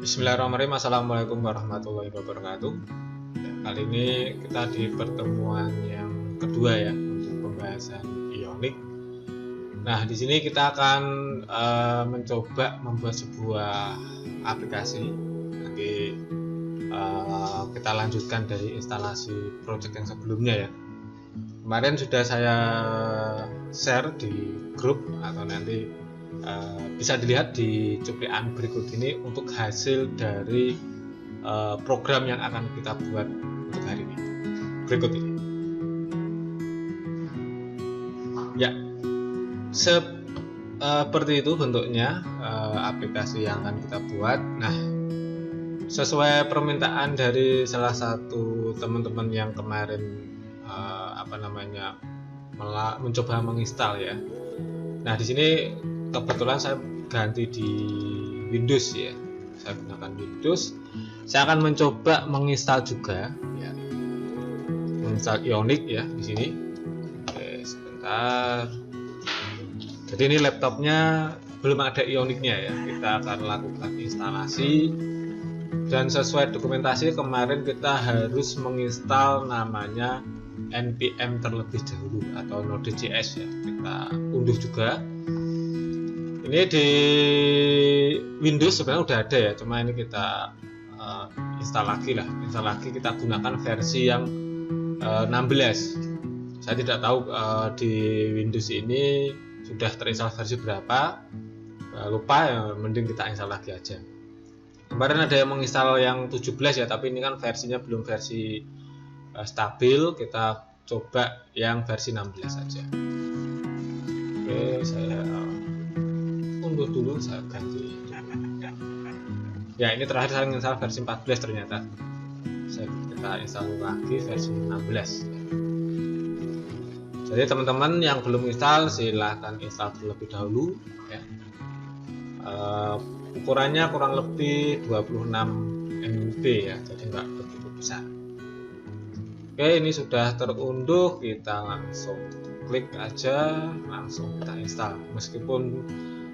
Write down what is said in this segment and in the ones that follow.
Bismillahirrahmanirrahim. Assalamualaikum warahmatullahi wabarakatuh. Kali ini kita di pertemuan yang kedua ya untuk pembahasan Ionic. Nah, di sini kita akan mencoba membuat sebuah aplikasi. Nanti kita lanjutkan dari instalasi project yang sebelumnya ya. Kemarin sudah saya share di grup atau nanti bisa dilihat di cuplikan berikut ini untuk hasil dari program yang akan kita buat untuk hari ini. Berikut ini. Ya, seperti itu bentuknya aplikasi yang akan kita buat. Nah, sesuai permintaan dari salah satu teman-teman yang kemarin mencoba menginstal ya. Nah, di sini kebetulan saya ganti di Windows ya. Saya gunakan Windows. Saya akan mencoba menginstal juga ya. Menginstal Ionic ya di sini. Oke, sebentar. Jadi ini laptopnya belum ada Ionicnya ya. Kita akan lakukan instalasi dan sesuai dokumentasi kemarin kita harus menginstal namanya npm terlebih dahulu atau Node.js ya. Kita unduh juga. Ini di Windows sebenarnya udah ada ya, cuma ini kita install lagi kita gunakan versi yang 16. Saya tidak tahu di Windows ini sudah terinstall versi berapa, lupa ya, mending kita install lagi aja. Kemarin ada yang menginstal yang 17 ya, tapi ini kan versinya belum versi stabil, kita coba yang versi 16 saja. Oke, saya unduh dulu, saya ganti ya. Ini terakhir saya install versi 14 ternyata. Kita install lagi versi 16. Jadi teman-teman yang belum install silahkan install terlebih dahulu ya. Ukurannya kurang lebih 26 MB ya, jadi nggak begitu besar. Oke, ini sudah terunduh, kita langsung klik aja, langsung kita install. Meskipun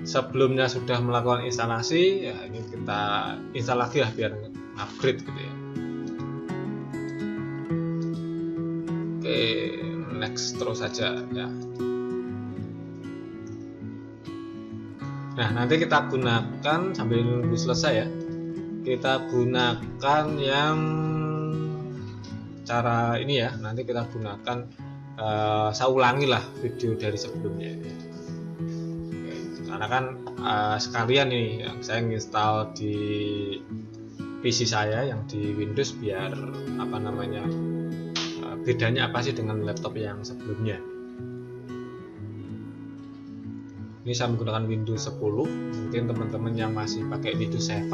sebelumnya sudah melakukan instalasi ya, ini kita install lagi lah biar upgrade gitu ya. Oke, next terus saja ya. Nah, nanti kita gunakan sambil nunggu selesai ya, kita gunakan yang cara ini ya. Nanti kita gunakan saya ulangi lah video dari sebelumnya ya. Karena kan sekalian nih yang saya install di PC saya yang di Windows biar bedanya apa sih dengan laptop yang sebelumnya. Ini saya menggunakan Windows 10. Mungkin teman-teman yang masih pakai Windows 7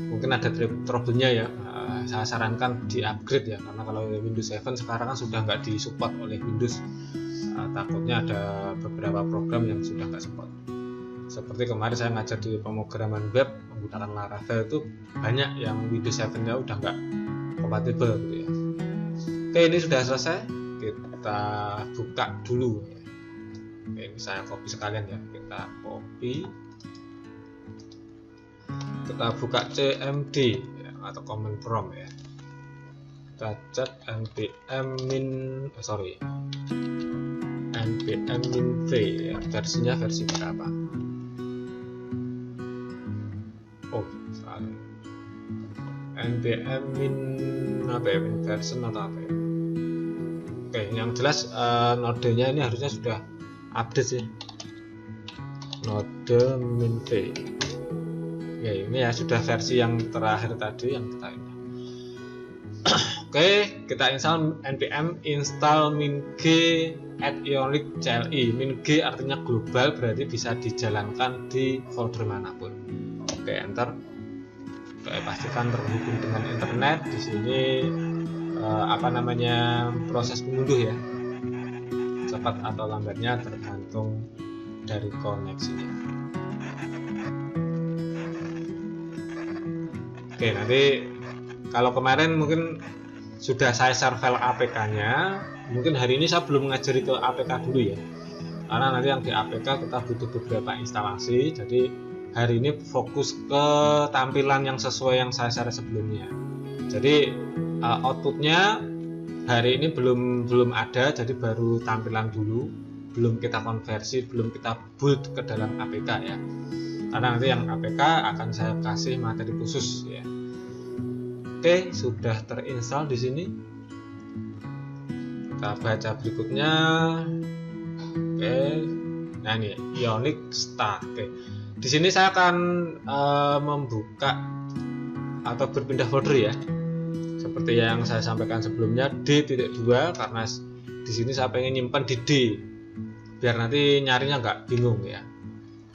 mungkin ada trouble-nya ya. Saya sarankan di upgrade ya, karena kalau Windows 7 sekarang kan sudah nggak disupport oleh Windows. Takutnya ada beberapa program yang sudah nggak support. Seperti kemarin saya ngajar di pemrograman web menggunakan Laravel, itu banyak yang Windows 7-nya udah nggak kompatibel gitu ya. Oke, ini sudah selesai, kita buka dulu ya. Oke, ini saya copy sekalian ya, kita copy, kita buka cmd ya, atau command prompt ya. Kita cek npm v ya, versinya versi berapa. Oh, salah. npm min version atau apa ya. Oke, yang jelas nodenya ini harusnya sudah update ya. Node min v. Ya, ini ya sudah versi yang terakhir tadi yang kita ini. Oke, kita install npm install min-g add ionic CLI. Min-g artinya global, berarti bisa dijalankan di folder manapun. Oke, enter. Oke, pastikan terhubung dengan internet. Di sini proses mengunduh ya. Cepat atau lambatnya tergantung dari koneksinya. Oke, nanti kalau kemarin mungkin sudah saya share file APK-nya, mungkin hari ini saya belum mengajari ke APK dulu ya, karena nanti yang di APK kita butuh beberapa instalasi. Jadi hari ini fokus ke tampilan yang sesuai yang saya share sebelumnya. Jadi outputnya hari ini belum ada, jadi baru tampilan dulu, belum kita konversi, belum kita build ke dalam APK ya. Karena nanti yang APK akan saya kasih materi khusus ya. Oke, sudah terinstall di sini. Kita baca berikutnya. Oke, nah ini Ionic Start. Oke, di sini saya akan membuka atau berpindah folder ya. Seperti yang saya sampaikan sebelumnya, D.2 karena di sini saya pengen nyimpan di D biar nanti nyarinya nggak bingung ya.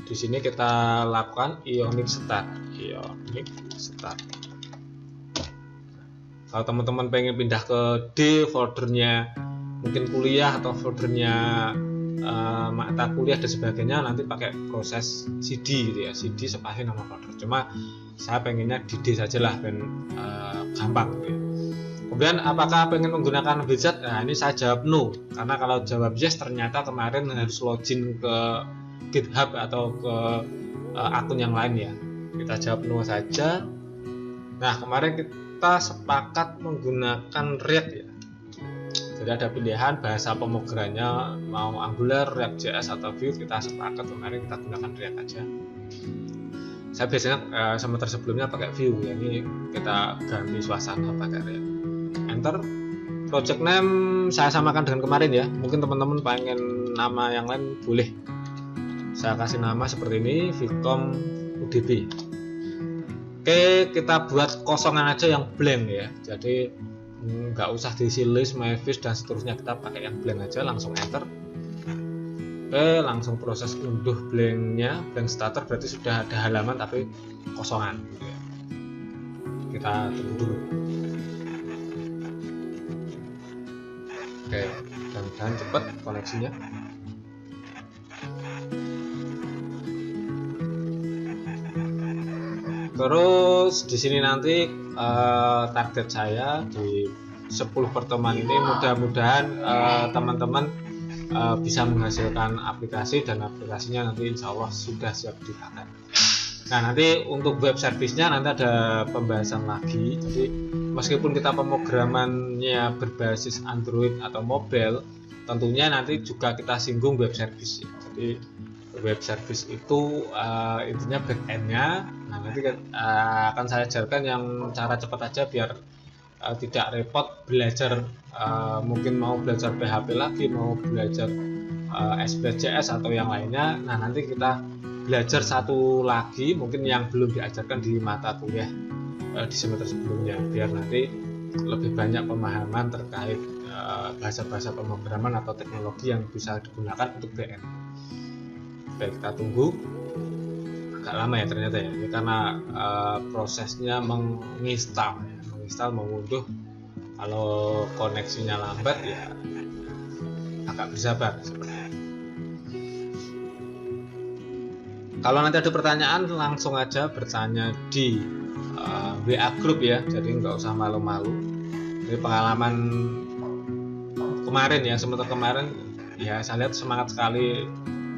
Di sini kita lakukan Ionic Start. Kalau teman-teman pengen pindah ke D, foldernya mungkin kuliah atau foldernya mata kuliah dan sebagainya, nanti pakai proses CD gitu ya, CD spasi nama folder. Cuma saya pengennya di D sajalah, gampang gitu ya. Kemudian apakah pengen menggunakan wizard? Nah ini saya jawab no, karena kalau jawab yes ternyata kemarin harus login ke GitHub atau ke akun yang lain ya. Kita jawab no saja. Nah kemarin kita sepakat menggunakan React ya. Jadi ada pilihan bahasa pemrogramannya mau Angular, React.js atau Vue, kita sepakat kemarin kita gunakan React aja. Saya biasanya semester sebelumnya pakai Vue ya, ini kita ganti suasana pakai React. Enter. Project name saya samakan dengan kemarin ya. Mungkin teman-teman pengen nama yang lain boleh. Saya kasih nama seperti ini, Vcom UDB. Oke, kita buat kosongan aja yang blank ya. Jadi nggak usah diisi list, myfish dan seterusnya, kita pakai yang blank aja, langsung enter. Oke, langsung proses unduh blanknya, blank starter berarti sudah ada halaman tapi kosongan gitu ya. Kita tunggu dulu. Oke, mudah-mudahan cepat koneksinya. Terus di sini nanti target saya di 10 pertemuan ini mudah-mudahan teman-teman bisa menghasilkan aplikasi dan aplikasinya nanti insya Allah sudah siap dipakai. Nah nanti untuk web service-nya nanti ada pembahasan lagi. Jadi meskipun kita pemrogramannya berbasis Android atau mobile, tentunya nanti juga kita singgung web service ya. Jadi web service itu intinya back-end-nya. Nah nanti akan saya ajarkan yang cara cepat aja biar tidak repot belajar, mungkin mau belajar PHP lagi, mau belajar SPJS atau yang lainnya. Nah nanti kita belajar satu lagi mungkin yang belum diajarkan di mata kuliah di semester sebelumnya, biar nanti lebih banyak pemahaman terkait bahasa-bahasa pemrograman atau teknologi yang bisa digunakan untuk back-end. Baik, kita tunggu. Agak lama ya ternyata ya, ini karena prosesnya menginstal mengunduh. Kalau koneksinya lambat ya agak bersabar sebenarnya. Kalau nanti ada pertanyaan langsung aja bertanya di WA group ya, jadi nggak usah malu-malu. Jadi pengalaman kemarin ya, semester kemarin ya saya lihat semangat sekali.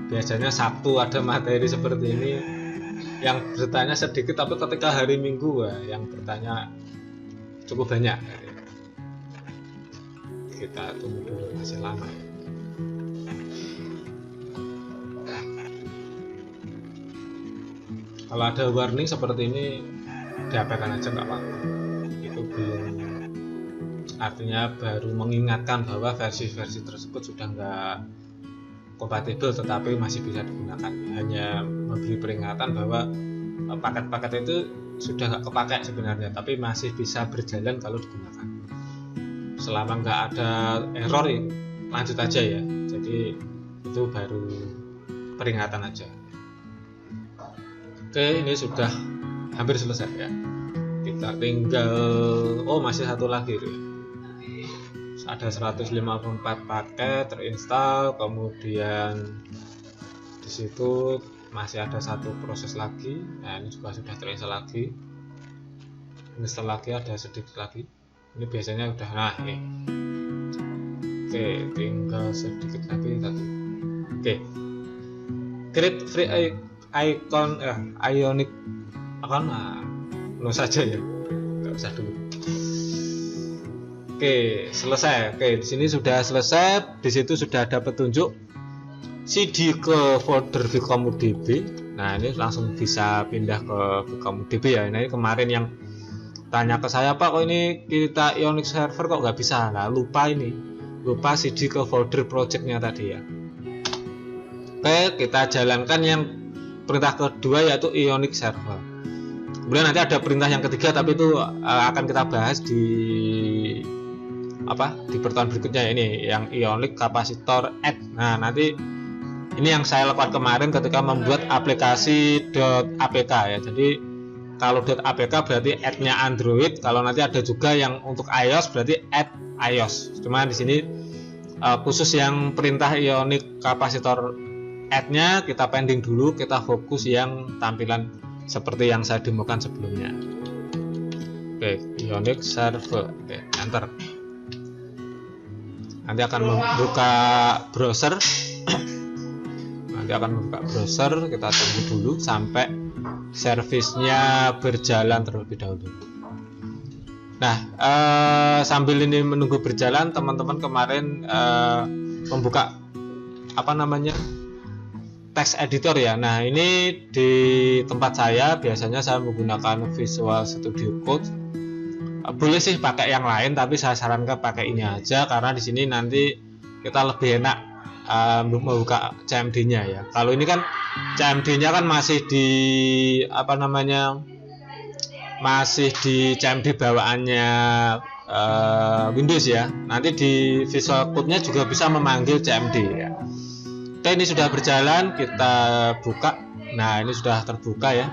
Biasanya Sabtu ada materi seperti ini yang bertanya sedikit, tapi ketika hari Minggu yang bertanya cukup banyak. Kita tunggu dulu, masih lama. Kalau ada warning seperti ini diabaikan aja nggak apa-apa. Itu belum, artinya baru mengingatkan bahwa versi-versi tersebut sudah nggak kompatibel tetapi masih bisa digunakan. Hanya memberi peringatan bahwa paket-paket itu sudah nggak kepakai sebenarnya, tapi masih bisa berjalan kalau digunakan. Selama nggak ada error ya lanjut aja ya. Jadi itu baru peringatan aja. Oke, ini sudah hampir selesai ya. Kita tinggal masih satu lagi ya. Ada 154 paket terinstall, kemudian di situ masih ada satu proses lagi. Nah ini juga sudah terinstall lagi. Install lagi ada sedikit lagi. Ini biasanya udah ini. Oke, tinggal sedikit lagi tadi. Oke. Create free icon Ionic account, no saja ya, nggak usah dulu. Oke, selesai. Oke, di sini sudah selesai. Di situ sudah ada petunjuk CD ke folder Vcom UDB. Nah, ini langsung bisa pindah ke Vcom UDB ya. Ini kemarin yang tanya ke saya, Pak, kok ini kita Ionic server kok nggak bisa? Nah, lupa CD ke folder projectnya tadi ya. Oke, kita jalankan yang perintah kedua yaitu Ionic server. Kemudian nanti ada perintah yang ketiga, tapi itu akan kita bahas di pertemuan berikutnya ya, ini yang Ionic capacitor add. Nah, nanti ini yang saya lakukan kemarin ketika membuat aplikasi .apk ya. Jadi kalau .apk berarti add-nya Android, kalau nanti ada juga yang untuk iOS berarti add iOS. Cuma di sini khusus yang perintah Ionic capacitor add-nya kita pending dulu, kita fokus yang tampilan seperti yang saya demokan sebelumnya. Oke, Ionic server. Oke, enter. Nanti akan membuka browser. Kita tunggu dulu sampai servisnya berjalan terlebih dahulu. Nah, sambil ini menunggu berjalan, teman-teman kemarin membuka text editor ya. Nah, ini di tempat saya biasanya saya menggunakan Visual Studio Code. Boleh sih pakai yang lain, tapi saya sarankan pakai ini aja karena di sini nanti kita lebih enak membuka CMD-nya ya. Kalau ini kan CMD-nya kan masih di masih di CMD bawaannya Windows ya. Nanti di Visual Code-nya juga bisa memanggil CMD ya. Oke, ini sudah berjalan, kita buka. Nah, ini sudah terbuka ya.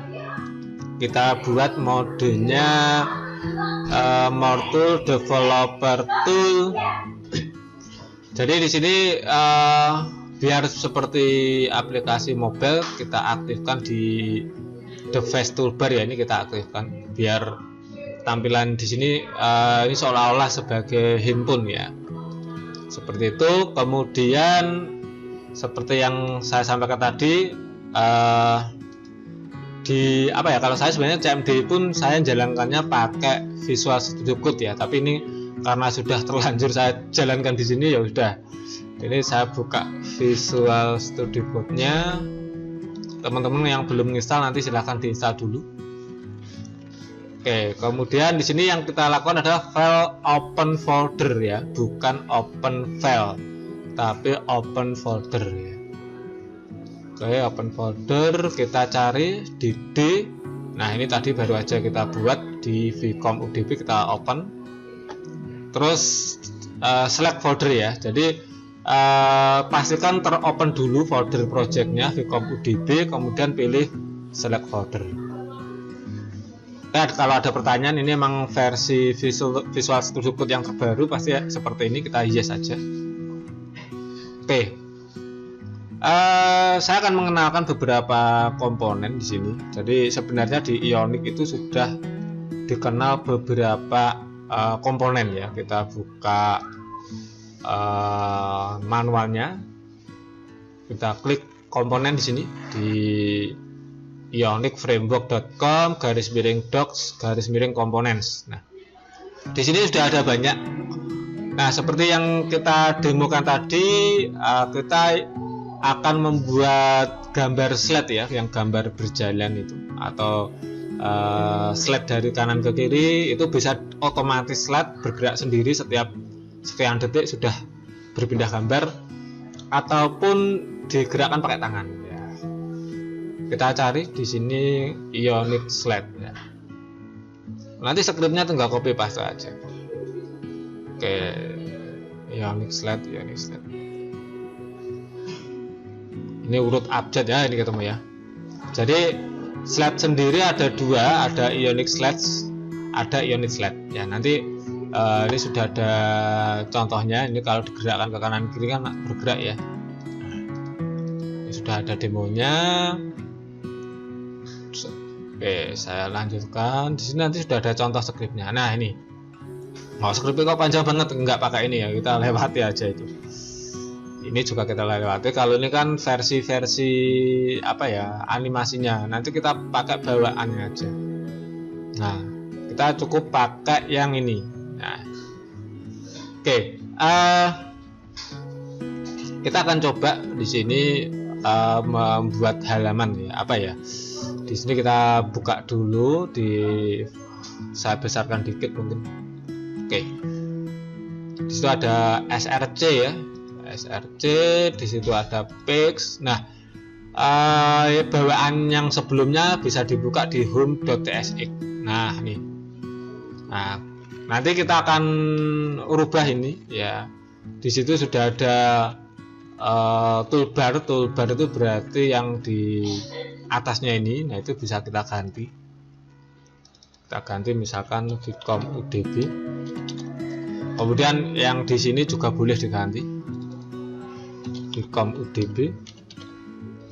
Kita buat modenya More Tool Developer Tool. Jadi di sini biar seperti aplikasi mobile, kita aktifkan di device toolbar ya. Ini kita aktifkan biar tampilan di sini ini seolah-olah sebagai handphone ya. Seperti itu. Kemudian seperti yang saya sampaikan tadi, kalau saya sebenarnya CMD pun saya jalankannya pakai Visual Studio Code ya, tapi ini karena sudah terlanjur saya jalankan di sini ya udah. Ini saya buka Visual Studio Code-nya. Teman-teman yang belum install nanti silahkan diinstal dulu. Oke, kemudian di sini yang kita lakukan adalah file open folder ya, bukan open file, tapi open folder ya. Oke, open folder kita cari di D. Nah, ini tadi baru aja kita buat di Vcom UDB, kita open. Terus select folder ya. Jadi pastikan teropen dulu folder projectnya Vcom UDB, kemudian pilih select folder. Nah, kalau ada pertanyaan, ini memang versi Visual Studio Code yang terbaru, pasti ya, seperti ini, kita yes saja. Oke. Saya akan mengenalkan beberapa komponen di sini. Jadi sebenarnya di Ionic itu sudah dikenal beberapa komponen ya. Kita buka manualnya. Kita klik komponen di sini di ionicframework.com /docs/components. Nah, di sini sudah ada banyak. Nah, seperti yang kita demokan tadi, kita akan membuat gambar slide ya, yang gambar berjalan itu, atau slide dari kanan ke kiri itu bisa otomatis slide bergerak sendiri setiap sekian detik sudah berpindah gambar, ataupun digerakkan pakai tangan ya. Kita cari di sini Ionic slide ya. Nanti skripnya tinggal copy paste aja. Oke, Ionic slide. Ini urut abjad ya, ini ketemu ya. Jadi slide sendiri ada dua, ada Ionic slides, ada Ionic slide ya. Nanti ini sudah ada contohnya. Ini kalau digerakkan ke kanan kiri kan bergerak ya. Ini sudah ada demonya. Oke, saya lanjutkan. Di sini nanti sudah ada contoh skripnya. Nah, ini skripnya kok panjang banget, nggak pakai ini ya, kita lewati aja itu. ini juga kita lewati. Kalau ini kan versi apa ya, animasinya, nanti kita pakai bawaannya aja. Nah, kita cukup pakai yang ini. Nah, oke, kita akan coba di sini membuat halaman ya, apa ya, di sini kita buka dulu, saya besarkan dikit mungkin. Oke, di situ ada src ya, src, di situ ada pix. Nah, bawaan yang sebelumnya bisa dibuka di home.tsx. Nah, nih. Nah, nanti kita akan rubah ini ya. Di situ sudah ada toolbar itu berarti yang di atasnya ini. Nah, itu bisa kita ganti. Kita ganti misalkan Vcom UDB. Kemudian yang di sini juga boleh diganti. Vcom UDB.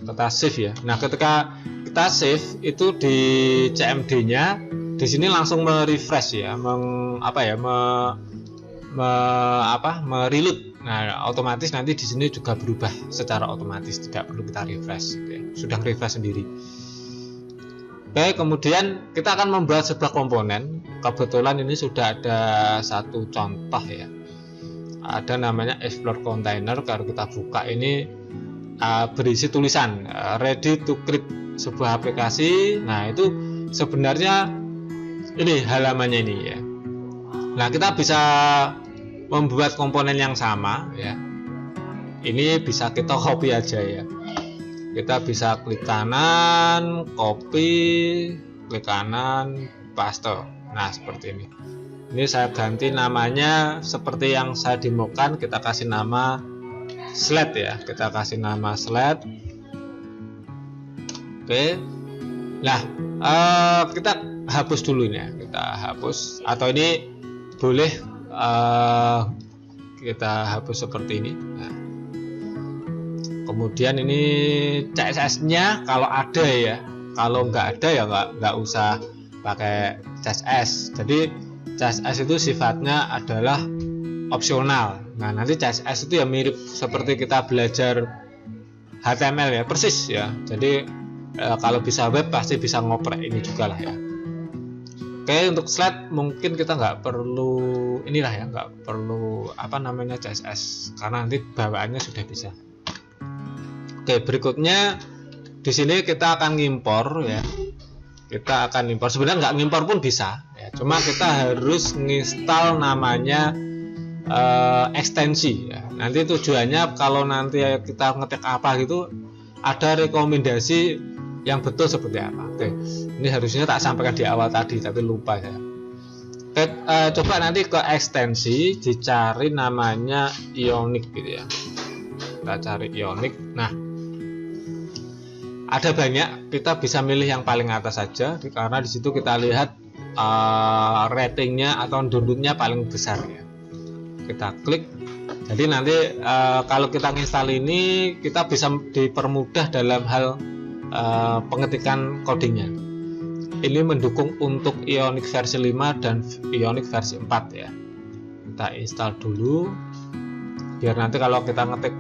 Kita save ya. Nah, ketika kita save itu di CMD-nya di sini langsung merefresh ya, mereload. Nah, otomatis nanti di sini juga berubah secara otomatis, tidak perlu kita refresh gitu ya. Sudah refresh sendiri. Oke, kemudian kita akan membuat sebuah komponen. Kebetulan ini sudah ada satu contoh ya. Ada namanya explore container. Kalau kita buka ini berisi tulisan ready to create sebuah aplikasi. Nah, itu sebenarnya ini halamannya ini ya. Nah, kita bisa membuat komponen yang sama ya. Ini bisa kita copy aja ya. Kita bisa klik kanan, copy, klik kanan, paste. Nah, seperti ini. Ini saya ganti namanya seperti yang saya demokan. Kita kasih nama slide ya. Kita kasih nama slide. Oke. Nah, kita hapus dulu ini ya. Kita hapus, atau ini boleh kita hapus seperti ini. Nah, kemudian ini CSS-nya kalau ada ya. Kalau nggak ada ya nggak usah pakai CSS. Jadi CSS itu sifatnya adalah opsional. Nah, nanti CSS itu ya mirip seperti kita belajar HTML ya, persis ya. Jadi kalau bisa web pasti bisa ngoprek ini juga lah ya. Oke, untuk slide mungkin kita nggak perlu inilah ya, nggak perlu CSS karena nanti bawaannya sudah bisa. Oke, berikutnya di sini kita akan ngimpor ya. Kita akan impor. Sebenarnya nggak ngimpor pun bisa ya. Cuma kita harus nginstal namanya ekstensi ya. Nanti tujuannya kalau nanti kita ngetik apa gitu ada rekomendasi yang betul seperti apa. Oke, ini harusnya tak sampaikan di awal tadi tapi lupa ya. Oke, coba nanti ke ekstensi dicari namanya Ionic gitu ya. Kita cari Ionic. Nah, ada banyak, kita bisa milih yang paling atas saja karena di situ kita lihat ratingnya atau downloadnya paling besar ya. Kita klik. Jadi nanti kalau kita install ini kita bisa dipermudah dalam hal pengetikan codingnya. Ini mendukung untuk Ionic versi 5 dan Ionic versi 4 ya. Kita install dulu biar nanti kalau kita ngetik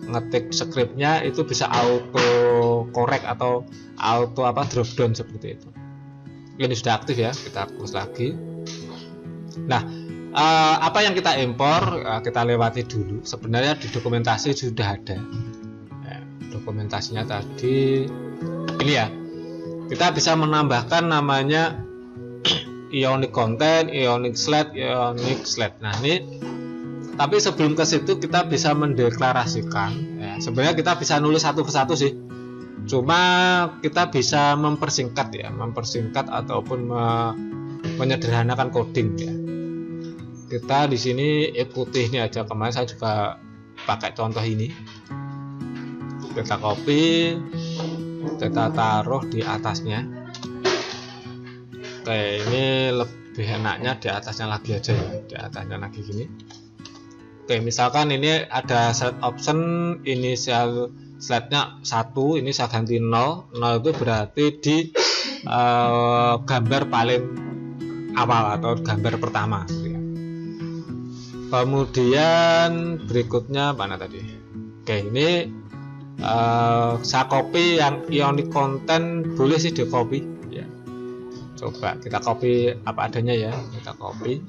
ngetik scriptnya itu bisa auto correct atau auto drop down seperti itu. Ini sudah aktif ya, kita close lagi. Nah, apa yang kita impor kita lewati dulu. Sebenarnya di dokumentasi sudah ada ya, dokumentasinya tadi ini ya. Kita bisa menambahkan namanya Ionic content, Ionic slide, Ionic slide. Nah, ini tapi sebelum ke situ kita bisa mendeklarasikan ya. Sebenarnya kita bisa nulis satu persatu sih. Cuma kita bisa mempersingkat ataupun menyederhanakan coding ya. Kita di sini ikuti ini aja. Kemarin saya juga pakai contoh ini. Kita copy, kita taruh di atasnya. Oke, ini lebih enaknya di atasnya lagi aja ya. Di atasnya lagi gini. Oke, misalkan ini ada set option inisial slide-nya 1, ini saya ganti 0. 0 itu berarti di gambar paling awal atau gambar pertama gitu ya. Kemudian berikutnya mana tadi? Oke, ini saya copy yang ionic content, boleh sih di copy ya. Coba kita copy apa adanya ya, kita copy,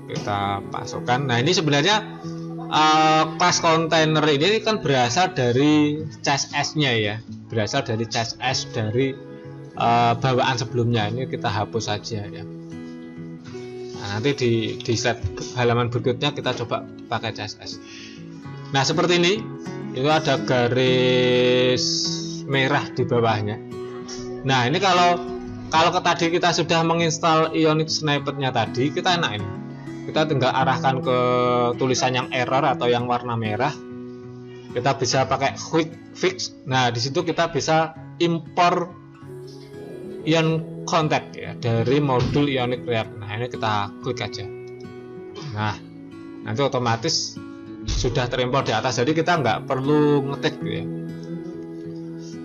kita masukkan. Nah, ini sebenarnya class container ini kan berasal dari CSS-nya ya, berasal dari CSS dari bawaan sebelumnya. Ini kita hapus saja ya. Nah, nanti di slide halaman berikutnya kita coba pakai CSS. Nah, seperti ini, itu ada garis merah di bawahnya. Nah, ini kalau tadi kita sudah menginstal Ionic Snippet-nya tadi, kita enak ini. Kita tinggal arahkan ke tulisan yang error atau yang warna merah. Kita bisa pakai quick fix. Nah, di situ kita bisa import Ion Contact ya dari modul Ionic React. Nah, ini kita klik aja. Nah, nanti otomatis sudah terimport di atas. Jadi kita nggak perlu ngetik gitu ya.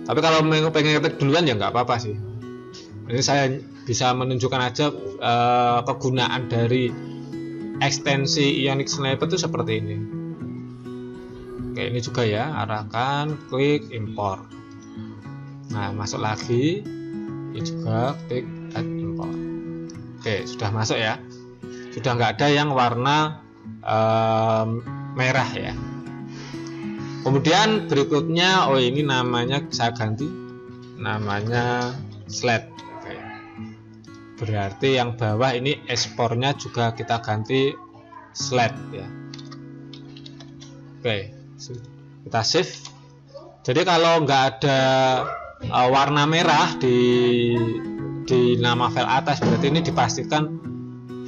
Tapi kalau pengen ngetik duluan ya nggak apa-apa sih. Ini saya bisa menunjukkan aja kegunaan dari ekstensi Ionic Snippet itu seperti ini. Oke, ini juga ya, arahkan, klik import. Nah, masuk lagi. Ini juga klik add import. Oke, sudah masuk ya. Sudah nggak ada yang warna merah ya. Kemudian berikutnya, ini namanya saya ganti, namanya slide. Oke. Berarti yang bawah ini ekspornya juga kita ganti slide ya. Oke, kita save. Jadi kalau nggak ada warna merah di nama file atas, berarti ini dipastikan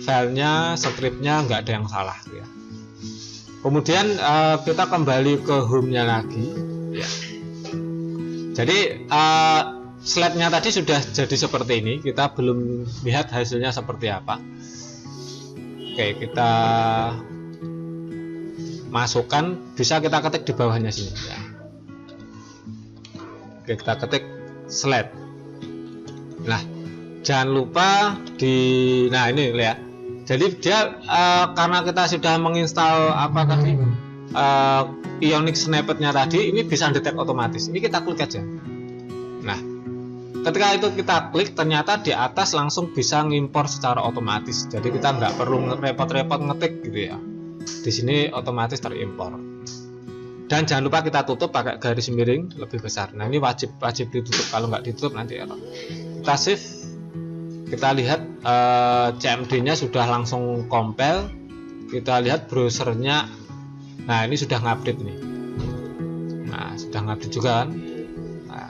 filenya, scriptnya nggak ada yang salah ya. Kemudian kita kembali ke home-nya lagi ya. Jadi slide-nya tadi sudah jadi seperti ini, kita belum lihat hasilnya seperti apa. Oke, kita masukkan, bisa kita ketik di bawahnya sini ya. Oke, kita ketik slide. Nah, jangan lupa nah ini lihat. Jadi dia karena kita sudah menginstal apa tadi Ionic Snippet-nya tadi, ini bisa detect otomatis. Ini kita klik aja. Nah, ketika itu kita klik, ternyata di atas langsung bisa ngimpor secara otomatis. Jadi kita nggak perlu repot-repot ngetik gitu ya. Di sini otomatis terimpor. Dan jangan lupa kita tutup pakai garis miring lebih besar. Nah, ini wajib ditutup. Kalau nggak ditutup nanti error. Kita save. Kita lihat CMD-nya sudah langsung compile. Kita lihat browsernya. Nah, ini sudah ngupdate nih. Nah, sudah ngupdate juga kan. Nah,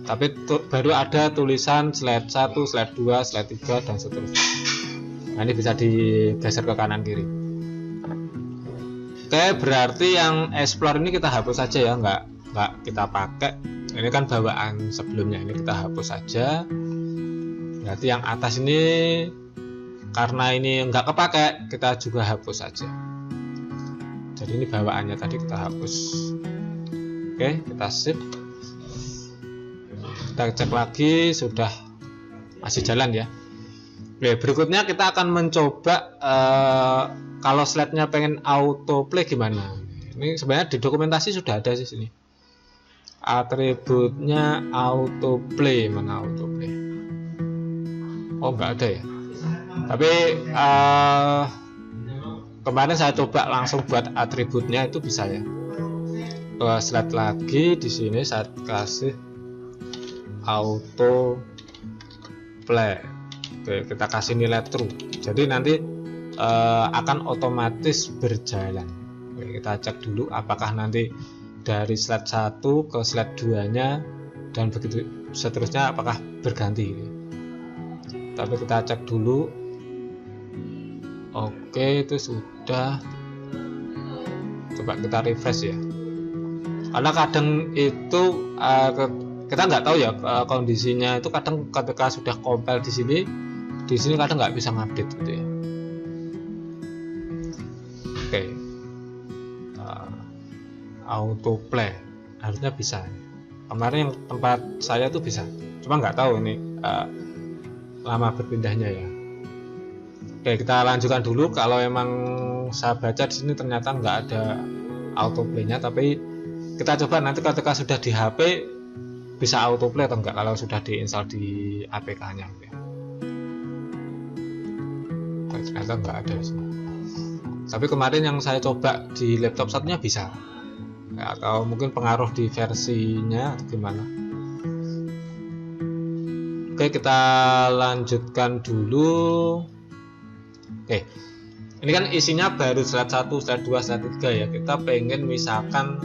tapi baru ada tulisan slide 1, slide 2, slide 3 dan seterusnya. Nah, ini bisa digeser ke kanan kiri. Oke, berarti yang explore ini kita hapus saja ya, nggak kita pakai. Ini kan bawaan sebelumnya, ini kita hapus saja. Berarti yang atas ini karena ini nggak kepake, kita juga hapus saja. Jadi ini bawaannya tadi kita hapus. Oke, kita save. Kita cek lagi, sudah masih jalan ya. Oke, berikutnya kita akan mencoba kalau slide-nya pengen autoplay gimana. Ini sebenarnya di dokumentasi sudah ada sih sini. Atributnya autoplay, mana autoplay? Oh, nggak ada ya. Tapi kemarin saya coba langsung buat atributnya, itu bisa ya. Slide lagi di sini saya kasih auto play. Oke, kita kasih nilai true. Jadi nanti akan otomatis berjalan. Oke, kita cek dulu apakah nanti dari slide 1 ke slide 2 nya dan begitu seterusnya apakah berganti. Tapi kita cek dulu. Oke, itu sudah. Coba kita refresh ya. Karena kadang itu kita nggak tahu ya kondisinya itu, kadang ketika sudah compile di sini kadang nggak bisa ngupdate gitu ya. Oke, autoplay harusnya bisa. Kemarin yang tempat saya tuh bisa, cuma nggak tahu ini lama berpindahnya ya. Oke, kita lanjutkan dulu. Kalau emang saya baca di sini ternyata nggak ada autoplay-nya, tapi kita coba nanti ketika sudah di HP bisa autoplay atau enggak kalau sudah diinstal di APK-nya. Ternyata nggak ada di sini. Tapi kemarin yang saya coba di laptop satunya bisa. Ya, atau mungkin pengaruh di versinya atau gimana. Oke, kita lanjutkan dulu. Oke, ini kan isinya baru slide 1, slide 2, slide 3 ya. Kita pengen misalkan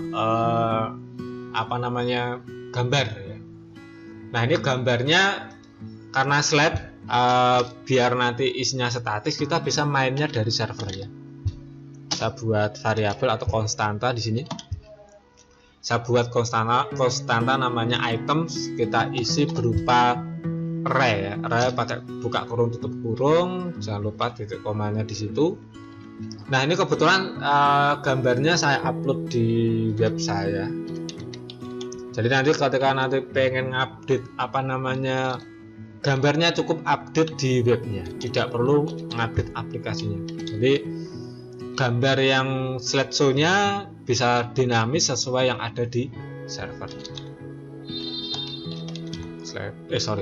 gambar ya. Nah, ini gambarnya karena slide biar nanti isinya statis, kita bisa mainnya dari server ya. Saya buat variabel atau konstanta di sini. Saya buat konstanta namanya items, kita isi berupa array ya, array pakai buka kurung tutup kurung, jangan lupa titik komanya di situ. Nah, ini kebetulan gambarnya saya upload di web saya. Jadi nanti ketika nanti pengen update gambarnya cukup update di webnya, tidak perlu ngupdate aplikasinya. Jadi gambar yang slideshow-nya bisa dinamis sesuai yang ada di server.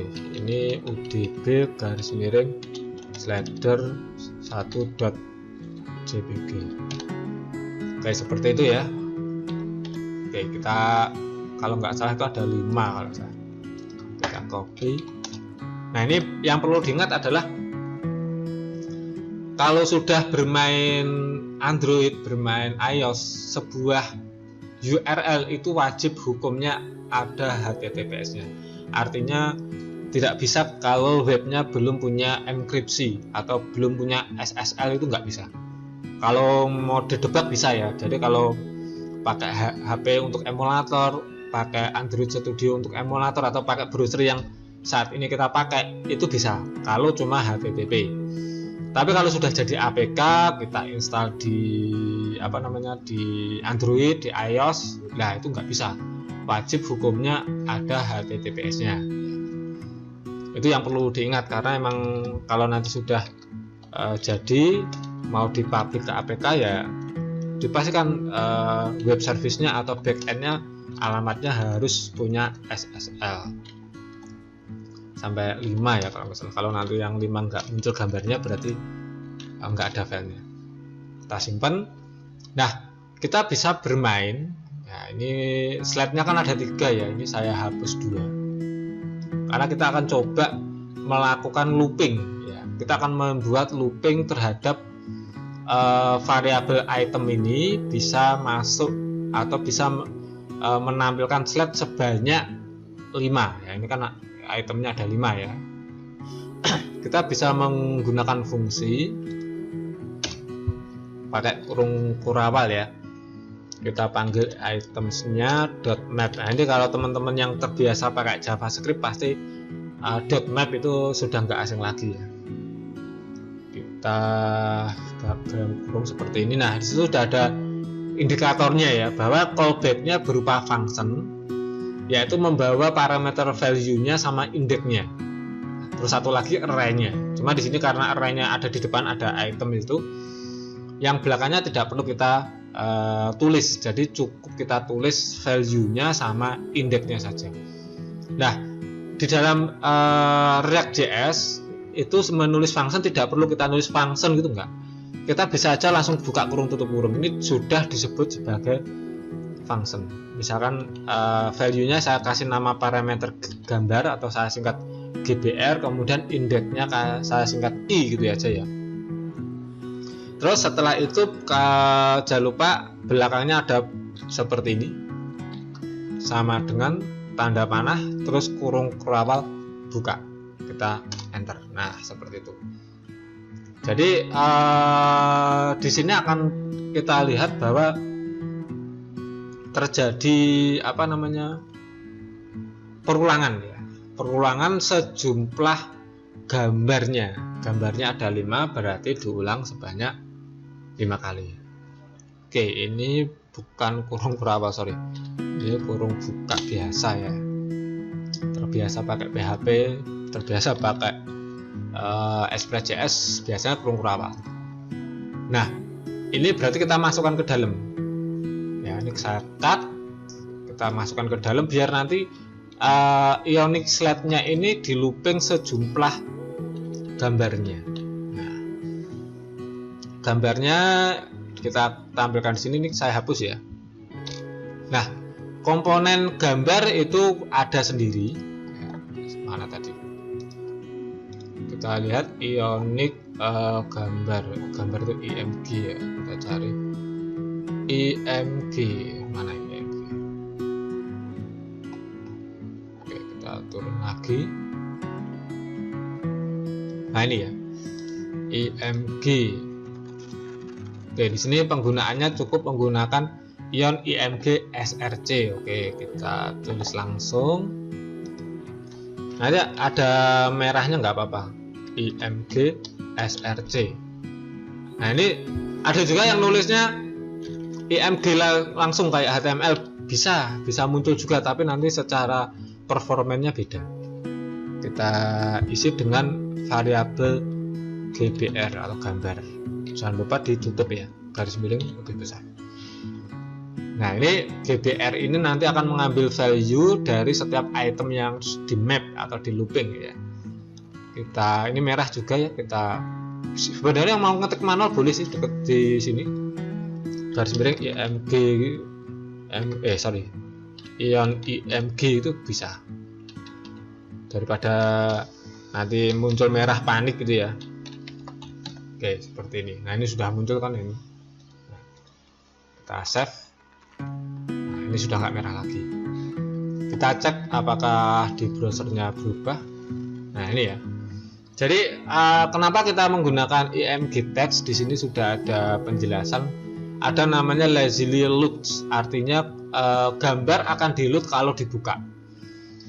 Ini udb _slider 1.jpg. Oke, seperti itu ya. Oke, kita kalau nggak salah itu ada 5 kalau saya. Kita copy. Nah, ini yang perlu diingat adalah kalau sudah bermain Android, bermain iOS, sebuah URL itu wajib hukumnya ada HTTPS-nya. Artinya tidak bisa kalau webnya belum punya enkripsi atau belum punya SSL, itu nggak bisa. Kalau mau didebug bisa ya. Jadi kalau pakai HP untuk emulator, pakai Android Studio untuk emulator, atau pakai browser yang saat ini kita pakai, itu bisa kalau cuma HTTP. Tapi kalau sudah jadi APK, kita install di di Android, di iOS, nah itu nggak bisa. Wajib hukumnya ada HTTPS-nya. Itu yang perlu diingat, karena emang kalau nanti sudah jadi mau dipublish ke APK ya dipastikan web service-nya atau back-end-nya alamatnya harus punya SSL sampai 5 ya kalau misalnya. Kalau nanti yang 5 nggak muncul gambarnya berarti nggak ada filenya. Kita simpan. Nah, kita bisa bermain. Nah, ini slide-nya kan ada 3 ya. Ini saya hapus 2 karena kita akan coba melakukan looping ya. Kita akan membuat looping terhadap variabel item ini, bisa masuk atau bisa menampilkan slide sebanyak 5 ya. Ini kan itemnya ada 5 ya. Kita bisa menggunakan fungsi pakai kurung kurawal ya. Kita panggil itemsnya .map. Nah, ini kalau teman-teman yang terbiasa pakai JavaScript pasti .map itu sudah nggak asing lagi ya. Kita kurung seperti ini. Nah, di situ sudah ada indikatornya ya, bahwa callback-nya berupa function, yaitu membawa parameter value-nya sama indexnya. Terus satu lagi array-nya. Cuma di sini karena array-nya ada di depan, ada item itu, yang belakangnya tidak perlu kita tulis. Jadi cukup kita tulis value-nya sama indexnya saja. Nah, di dalam React.js itu menulis function tidak perlu kita nulis function gitu, enggak. Kita bisa aja langsung buka kurung tutup kurung. Ini sudah disebut sebagai function. Misalkan value-nya saya kasih nama parameter gambar atau saya singkat GBR, kemudian indexnya saya singkat I gitu aja ya. Terus setelah itu jangan lupa belakangnya ada seperti ini, sama dengan tanda panah, terus kurung kurawal buka, kita enter. Nah, seperti itu. Jadi di sini akan kita lihat bahwa terjadi perulangan ya. Perulangan sejumlah gambarnya. Gambarnya ada 5, berarti diulang sebanyak 5 kali. Oke, ini bukan kurung kurawal, sorry. Ini kurung buka biasa ya. Terbiasa pakai PHP, terbiasa pakai Express.js biasanya kurung awal. Nah, ini berarti kita masukkan ke dalam. Ya, ini saya cut, kita masukkan ke dalam biar nanti Ionic slide-nya ini di looping sejumlah gambarnya. Nah, gambarnya kita tampilkan di sini, nih saya hapus ya. Nah, komponen gambar itu ada sendiri. Mana tadi? Kita lihat Ionic gambar itu IMG ya. Kita cari IMG, mana IMG? Oke, kita turun lagi. Nah, ini ya. IMG. Oke, di sini penggunaannya cukup menggunakan Ion IMG SRC. Oke, kita tulis langsung. Nanti ada merahnya nggak apa-apa. IMG SRC. Nah, ini ada juga yang nulisnya IMG langsung kayak HTML, bisa muncul juga, tapi nanti secara performanya beda. Kita isi dengan variabel GBR atau gambar. Jangan lupa ditutup ya, garis miring lebih besar. Nah, ini GBR ini nanti akan mengambil value dari setiap item yang di map atau di looping ya. Kita ini merah juga ya, kita sebenarnya yang mau ngetik manual boleh sih deket di sini. Garis miring IMG Ion IMG itu bisa. Daripada nanti muncul merah panik gitu ya. Oke, seperti ini. Nah, ini sudah muncul kan ini. Nah, kita save. Nah, ini sudah nggak merah lagi. Kita cek apakah di browsernya berubah. Nah, ini ya. Jadi kenapa kita menggunakan IMG text? Di sini sudah ada penjelasan. Ada namanya lazily load, artinya gambar akan di load kalau dibuka.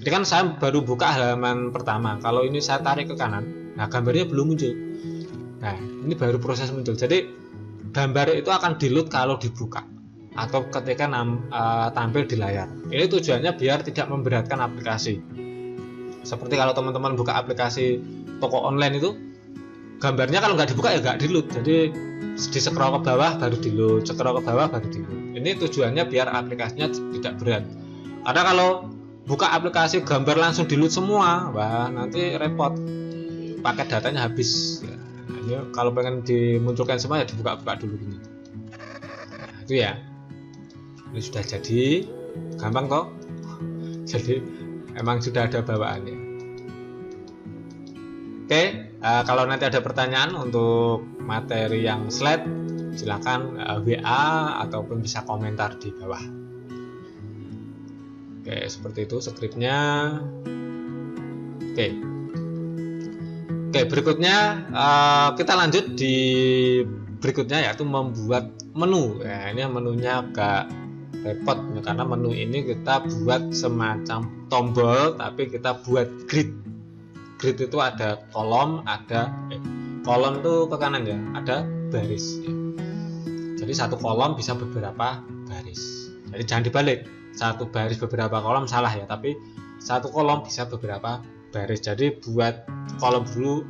Jadi kan saya baru buka halaman pertama. Kalau ini saya tarik ke kanan, nah gambarnya belum muncul. Nah, ini baru proses muncul. Jadi gambar itu akan di load kalau dibuka atau ketika tampil di layar. Ini tujuannya biar tidak memberatkan aplikasi. Seperti kalau teman-teman buka aplikasi toko online itu, gambarnya kalau nggak dibuka ya nggak di load. Jadi di scroll ke bawah baru di load, scroll ke bawah baru di load. Ini tujuannya biar aplikasinya tidak berat. Karena kalau buka aplikasi gambar langsung di load semua, wah nanti repot, paket datanya habis. Nah, ini kalau pengen dimunculkan semua ya dibuka-buka dulu gini. Nah, itu ya. Ini sudah jadi, gampang kok. Jadi emang sudah ada bawaannya. Oke, kalau nanti ada pertanyaan untuk materi yang slide, silakan WA ataupun bisa komentar di bawah. Oke, seperti itu skripnya. Oke, berikutnya kita lanjut di berikutnya, yaitu membuat menu. Ya, ini menunya agak repot karena menu ini kita buat semacam tombol, tapi kita buat grid. Grid itu ada kolom, kolom tuh ke kanan ya, ada baris ya. Jadi satu kolom bisa beberapa baris. Jadi jangan dibalik, satu baris beberapa kolom salah ya, tapi satu kolom bisa beberapa baris. Jadi buat kolom dulu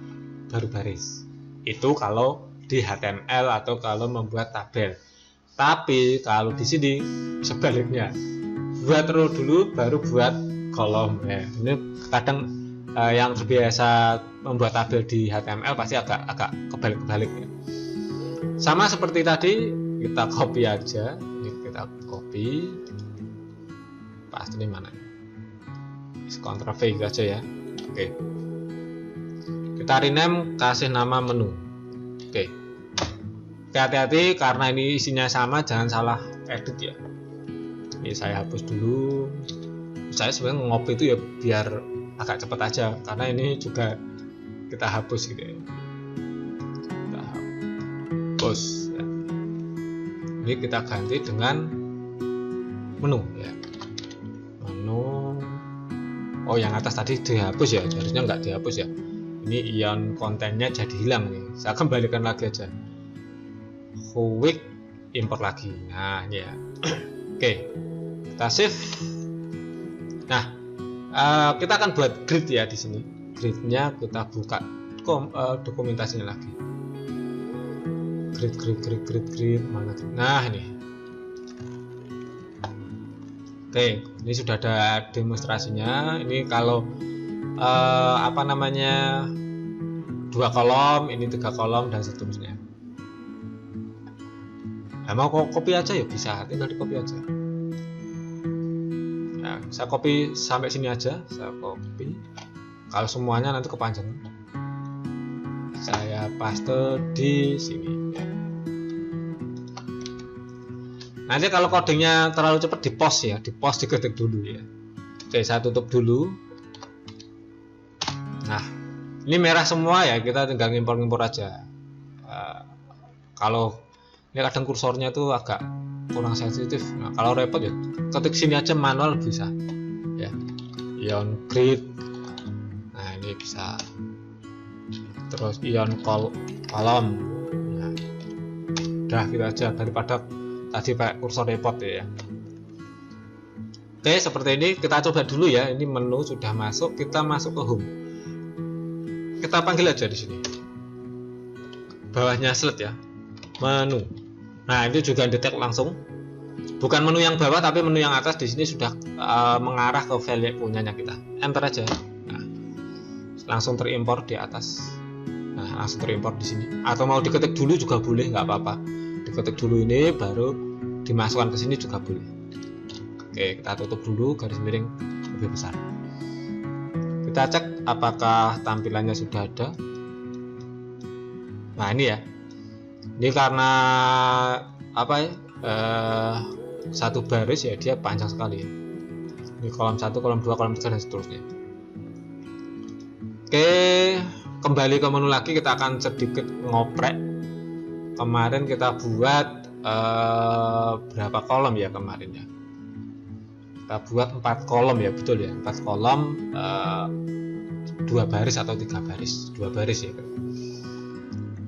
baru baris. Itu kalau di HTML atau kalau membuat tabel. Tapi kalau di sini sebaliknya, buat row dulu baru buat kolom ya. Ini kadang yang terbiasa membuat tabel di HTML pasti agak kebalik-kebalik ya. Sama seperti tadi, kita copy aja. Ini kita copy, pasti ini mana? Ctrl V gitu aja ya. Oke. Kita rename, kasih nama menu. Oke. Hati-hati karena ini isinya sama, jangan salah edit ya. Ini saya hapus dulu. Saya sebenarnya ngopi itu ya biar agak cepat aja, karena ini juga kita hapus gitu ya. Kita hapus ya. Ini kita ganti dengan menu ya. Menu. Oh, yang atas tadi dihapus ya, harusnya nggak dihapus ya. Ini ion kontennya jadi hilang nih. Saya kembalikan lagi aja. Quick import lagi. Nah, ini ya. Oke. Kita save. Nah, kita akan buat grid ya di sini. Gridnya kita buka dokumentasinya lagi. Grid mana? Nah ini. Oke, ini sudah ada demonstrasinya. Ini kalau apa namanya 2 kolom, ini 3 kolom dan seterusnya. Nah, mau copy aja ya bisa, tinggal di copy aja. Nah, saya copy sampai sini aja, saya copy. Kalau semuanya nanti kepanjangan. Saya paste di sini. Nanti kalau codingnya terlalu cepat di post ya, di post diketik dulu ya. Oke, saya tutup dulu. Nah, ini merah semua ya, kita tinggal ngimpor aja. Kalau ini kadang kursornya tuh agak kurang sensitif. Nah, kalau repot ya ketik sini aja manual bisa ya. Ion grid. Nah, ini bisa. Terus ion kolom. Nah, udah gitu aja daripada tadi pakai kursor repot ya. Oke, seperti ini kita coba dulu ya. Ini menu sudah masuk, kita masuk ke home. Kita panggil aja di sini. Bawahnya slide ya. Menu. Nah, itu juga detect langsung. Bukan menu yang bawah tapi menu yang atas di sini sudah mengarah ke file punyanya kita. Enter aja. Nah, langsung terimpor di atas. Nah, langsung terimpor di sini. Atau mau diketik dulu juga boleh, nggak apa-apa. Diketik dulu ini baru dimasukkan ke sini juga boleh. Oke, kita tutup dulu garis miring lebih besar. Kita cek apakah tampilannya sudah ada. Nah, ini ya. Ini karena apa ya? Satu baris ya, dia panjang sekali ya. Ini kolom 1, kolom 2, kolom 3 dan seterusnya. Oke, kembali ke menu lagi, kita akan sedikit ngoprek. Kemarin kita buat berapa kolom ya kemarin ya? Kita buat 4 kolom ya, betul ya, 4 kolom, 2 baris atau 3 baris, 2 baris ya.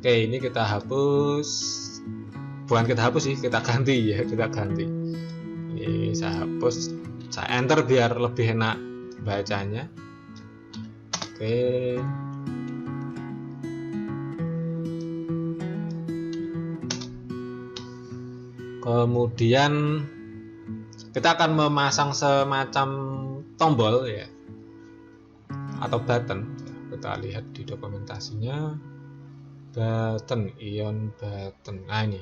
Oke, ini kita hapus, bukan kita hapus sih, kita ganti ya, kita ganti. Ini saya hapus, saya enter biar lebih enak bacanya. Oke. Kemudian kita akan memasang semacam tombol ya, atau button. Kita lihat di dokumentasinya, button, ion button. Nah, ini.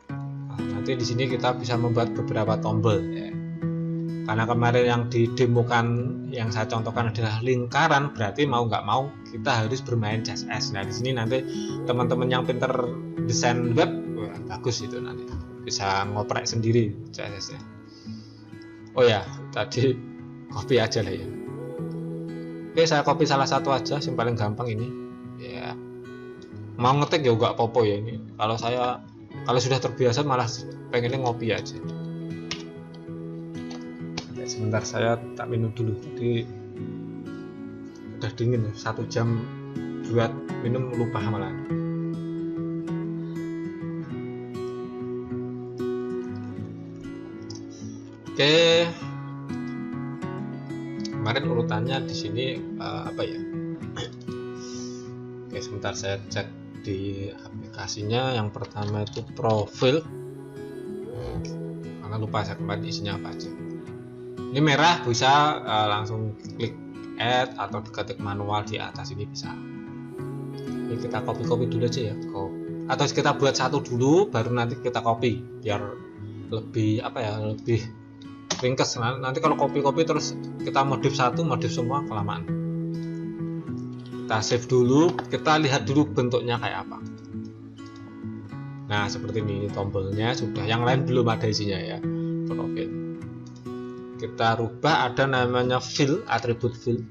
Nah, nanti di sini kita bisa membuat beberapa tombol ya. Karena kemarin yang didemokan, yang saya contohkan adalah lingkaran, berarti mau nggak mau kita harus bermain CSS. Nah, di sini nanti teman-teman yang pinter desain web, wah, bagus itu nanti bisa ngoprek sendiri CSS-nya. Oh ya, tadi copy aja lah ya. Oke, saya copy salah satu aja, yang paling gampang ini. Ya, mau ngetik ya nggak apa-apa ya ini. Kalau sudah terbiasa malah pengennya ngopi aja. Sebentar, saya tak minum dulu. Jadi udah dingin ya, 1 jam buat minum lupa malah. Oke, kemarin urutannya di sini apa ya? Oke, sebentar saya cek di aplikasinya. Yang pertama itu profil, karena lupa saya kemarin isinya apa aja. Ini merah, bisa langsung klik add atau diketik manual di atas ini bisa. Ini kita copy dulu aja ya, atau kita buat satu dulu baru nanti kita copy biar lebih apa ya, lebih ringkas. Nanti kalau copy terus kita modif satu, modif semua kelamaan. Kita save dulu, kita lihat dulu bentuknya kayak apa. Nah, seperti ini tombolnya sudah, yang lain belum ada isinya ya. Profil kita rubah, ada namanya fill, atribut fill.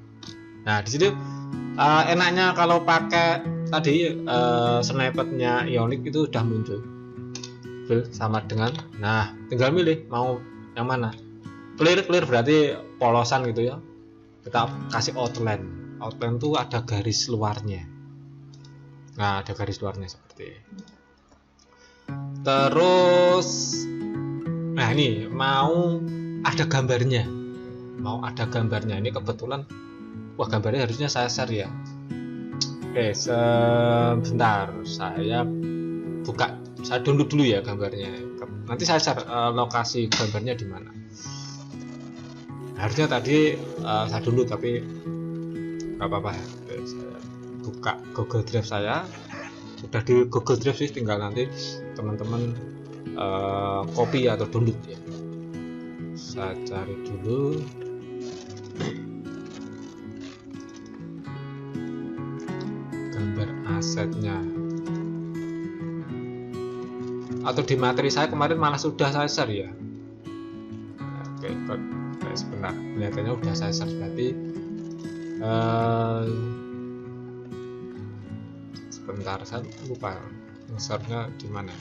Nah, di sini enaknya kalau pakai tadi snippetnya Ionic itu sudah muncul. Fill sama dengan, nah tinggal milih mau yang mana. Clear berarti polosan gitu ya. Kita kasih outline. Outline tuh ada garis luarnya. Nah, ada garis luarnya seperti ini. Terus, nah ini mau ada gambarnya. Ini kebetulan, wah gambarnya harusnya saya share ya. Oke, sebentar saya download dulu ya gambarnya. Nanti saya share lokasi gambarnya di mana. Harusnya tadi saya download tapi nggak apa-apa ya. Oke, saya buka Google Drive saya. Sudah di Google Drive sih, tinggal nanti teman-teman copy atau download ya. Saya cari dulu. Gambar asetnya. Atau di materi saya kemarin malah sudah saya share ya. Oke, sebentar, kelihatannya udah saya share berarti sebentar, saya lupa share-nya di mana.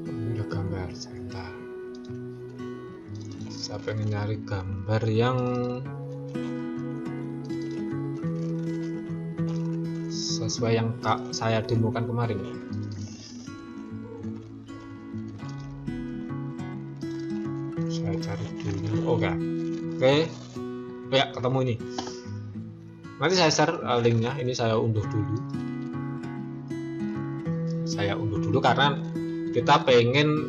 Ini gambar sebentar. Saya pengen nyari gambar yang sesuai yang saya demokan kemarin ya. Saya cari dulu. Oke, ya ketemu ini. Nanti saya share linknya. Ini saya unduh dulu karena kita pengen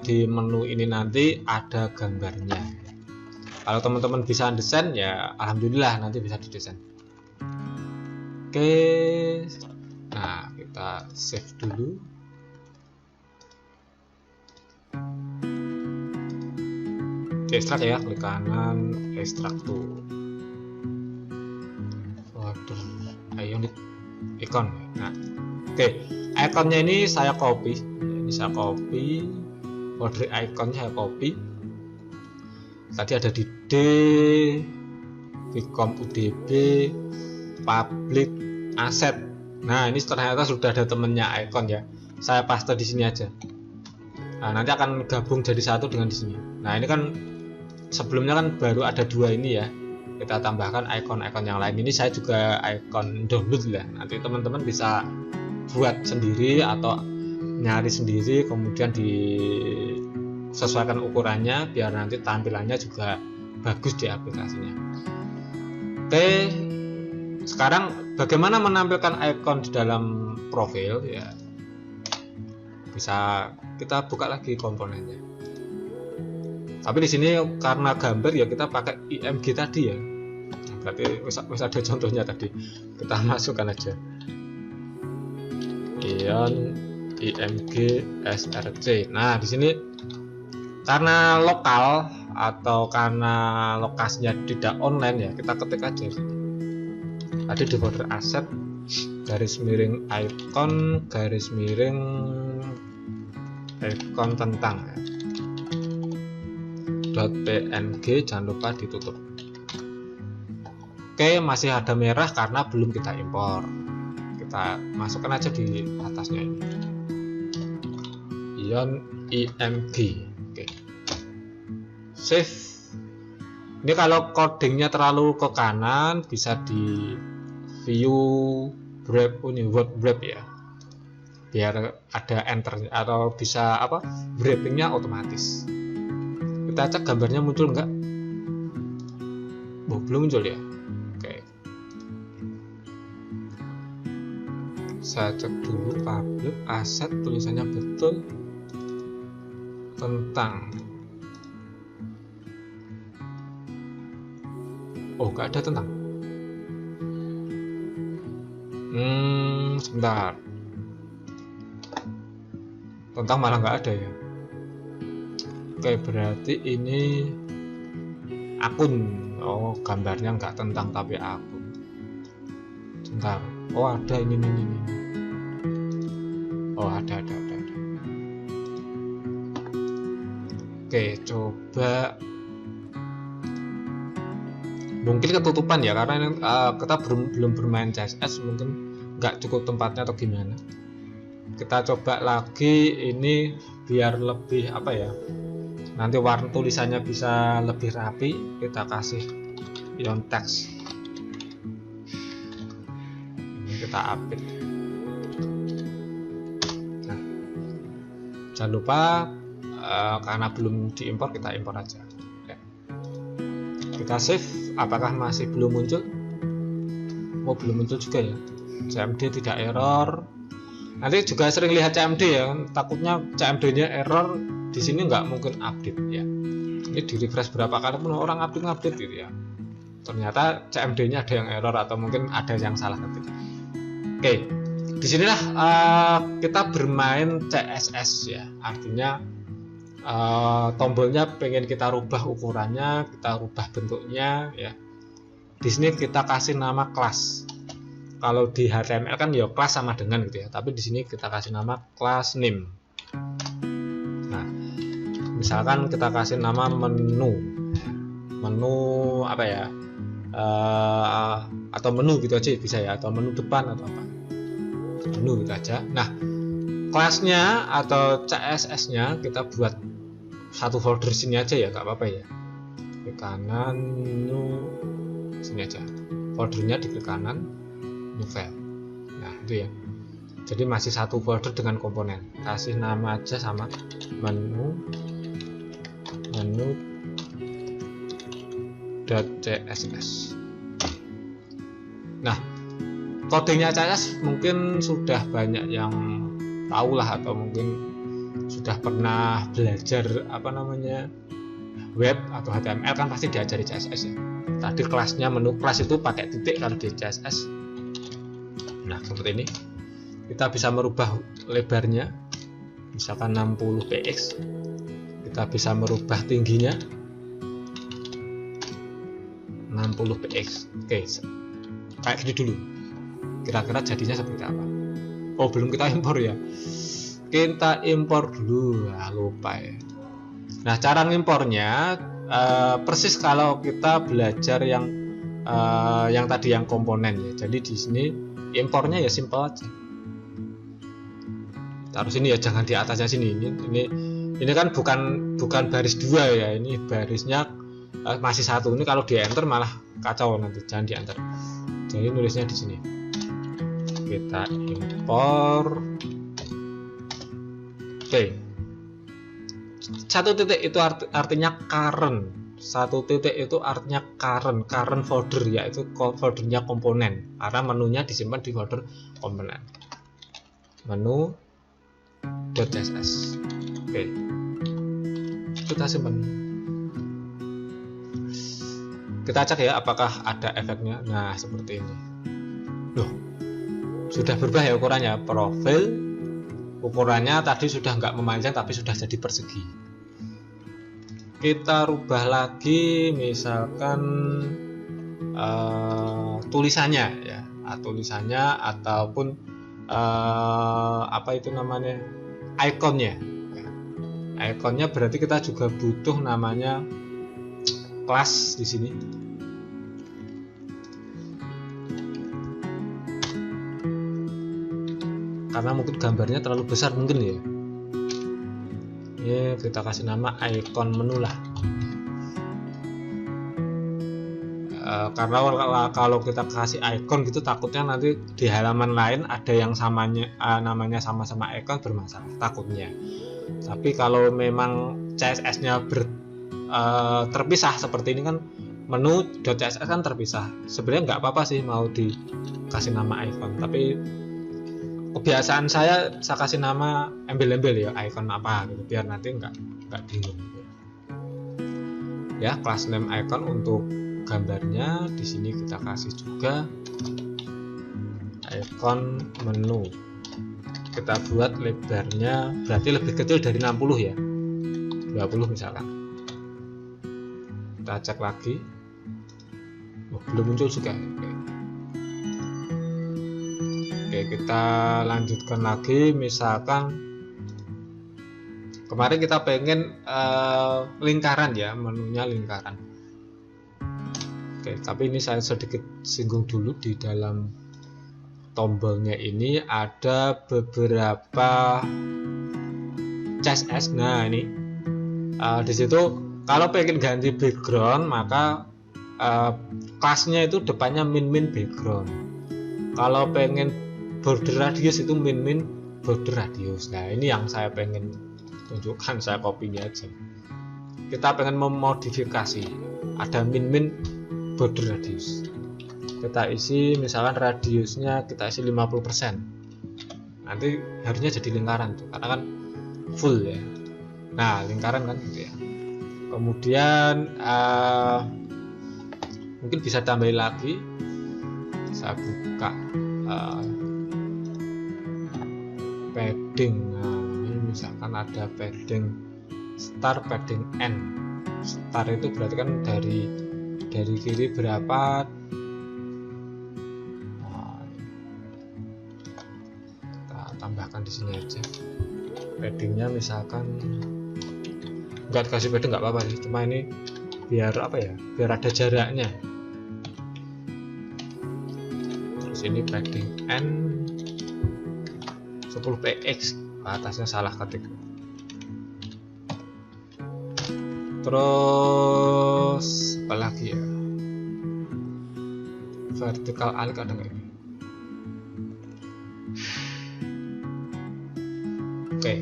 di menu ini nanti ada gambarnya. Kalau teman-teman bisa desain ya alhamdulillah, nanti bisa didesain. Oke, nah kita save dulu. Ekstrak ya, klik kanan, ekstrak tuh. Folder Ionic icon. Nah, oke, ikonnya ini saya copy. Folder iconnya saya copy. Tadi ada di D, Vcom UDB, public asset. Nah, ini ternyata sudah ada temennya icon ya. Saya paste di sini aja. Nah, nanti akan gabung jadi satu dengan di sini. Nah, ini kan sebelumnya kan baru ada dua ini ya. Kita tambahkan icon-icon yang lain. Ini saya juga icon download lah. Nanti teman-teman bisa buat sendiri atau nyari sendiri, kemudian disesuaikan ukurannya biar nanti tampilannya juga bagus di aplikasinya. Oke, sekarang bagaimana menampilkan icon di dalam profil ya? Bisa kita buka lagi komponennya. Tapi di sini karena gambar ya kita pakai IMG tadi ya. Berarti bisa ada contohnya tadi. Kita masukkan aja. Ion IMG SRC. Nah, di sini karena lokal atau karena lokasinya tidak online ya, kita ketik aja sini. Ada di folder aset garis miring icon garis miring icon tentang ya. .png, jangan lupa ditutup. Oke, masih ada merah karena belum kita impor. Kita masukkan aja di atasnya ini. Ion IMG. Oke. Save. Ini kalau codingnya terlalu ke kanan bisa di view wrap ya. Biar ada enter atau bisa wrappingnya otomatis. Kita cek gambarnya muncul enggak? Belum muncul ya. Oke. Saya cek dulu public aset tulisannya betul tentang. Oh, enggak ada tentang. Sebentar. Tentang malah enggak ada ya. Oke, berarti ini akun. Oh, gambarnya nggak tentang tapi akun. Sebentar. Oh, ada ini. Oh, ada. Oke, coba. Mungkin ketutupan ya karena kita belum bermain CSS, mungkin nggak cukup tempatnya atau gimana. Kita coba lagi ini biar lebih nanti warna tulisannya bisa lebih rapi. Kita kasih ion text. Ini kita update. Jangan lupa karena belum diimpor, kita impor aja. Oke. Kita save. Apakah masih belum muncul? Oh, belum muncul juga ya. CMD tidak error. Nanti juga sering lihat CMD ya, takutnya CMD-nya error. Di sini nggak mungkin update ya. Ini di refresh berapa kali pun orang update gitu ya. Ternyata CMD-nya ada yang error atau mungkin ada yang salah ketik. Oke, disinilah kita bermain CSS ya. Artinya tombolnya pengen kita rubah ukurannya, kita rubah bentuknya ya. Di sini kita kasih nama kelas. Kalau di HTML kan ya kelas sama dengan gitu ya, tapi di sini kita kasih nama class name. Nah, misalkan kita kasih nama menu apa ya, atau menu gitu aja bisa ya, atau menu depan atau apa, menu gitu aja. Nah, kelasnya atau CSS-nya kita buat satu folder sini aja ya, nggak apa-apa ya. Klik kanan, new, sini aja. Foldernya di klik kanan, new file. Nah itu ya. Jadi masih satu folder dengan komponen. Kasih nama aja sama menu.css. Nah, kodenya CSS mungkin sudah banyak yang tahu lah, atau mungkin sudah pernah belajar web atau HTML kan pasti diajari CSS ya. Tadi kelasnya, menu kelas itu pakai titik kalau di CSS. Nah seperti ini. Kita bisa merubah lebarnya, misalkan 60 px. Kita bisa merubah tingginya 60 px. Oke, kayak gini dulu. Kira-kira jadinya seperti apa? Oh, belum kita impor ya. Kita impor dulu, lupa ya. Nah, cara ngimpornya persis kalau kita belajar yang tadi yang komponen ya. Jadi di sini impornya ya simple aja. Taruh sini ya, jangan di atasnya sini. Ini kan bukan baris 2 ya. Ini barisnya masih satu. Ini kalau di enter malah kacau nanti. Jangan di enter. Jadi nulisnya di sini. Kita impor. Oke. Satu titik itu artinya current. Satu titik itu artinya current folder, yaitu foldernya komponen, karena menunya disimpan di folder komponen. Menu.css. Oke. Kita simpan. Kita cek ya apakah ada efeknya. Nah, seperti ini. Loh, sudah berubah ya ukurannya. Profil ukurannya tadi sudah nggak memanjang tapi sudah jadi persegi. Kita rubah lagi, misalkan tulisannya ya, tulisannya ataupun apa itu namanya, ikonnya. Ikonnya berarti kita juga butuh namanya kelas di sini. Karena mungkin gambarnya terlalu besar mungkin ya. Ya, kita kasih nama icon menu lah. Karena kalau kita kasih icon gitu takutnya nanti di halaman lain ada yang namanya sama-sama icon, bermasalah takutnya. Tapi kalau memang CSS-nya terpisah seperti ini kan, menu.css kan terpisah. Sebenarnya nggak apa-apa sih mau dikasih nama icon, tapi kebiasaan saya kasih nama embel-embel ya, icon apa gitu, biar nanti nggak bingung ya. Class name icon untuk gambarnya di sini kita kasih juga icon menu. Kita buat lebarnya berarti lebih kecil dari 60 ya, 20 misalkan. Kita cek lagi. Belum muncul juga. Oke, kita lanjutkan lagi. Misalkan kemarin kita pengen lingkaran ya, menunya lingkaran. Oke, tapi ini saya sedikit singgung dulu. Di dalam tombolnya ini ada beberapa CSS. Nah ini di situ kalau pengen ganti background maka kelasnya itu depannya min background. Kalau pengen border radius itu min border radius. Nah ini yang saya pengen tunjukkan, saya copy-nya aja. Kita pengen memodifikasi, ada min border radius, kita isi misalkan radiusnya kita isi 50%, nanti harusnya jadi lingkaran tuh, karena kan full ya. Nah lingkaran kan gitu ya. Kemudian mungkin bisa tambahin lagi, saya buka padding. Nah ini misalkan ada padding start, padding end. Start itu berarti kan dari kiri berapa. Nah, kita tambahkan di sini aja paddingnya, misalkan nggak dikasih padding nggak apa-apa sih, cuma ini biar apa ya, biar ada jaraknya. Terus ini padding n 10 px, atasnya salah ketik. Terus apa lagi ya, vertical alik ada nggak ini? Oke,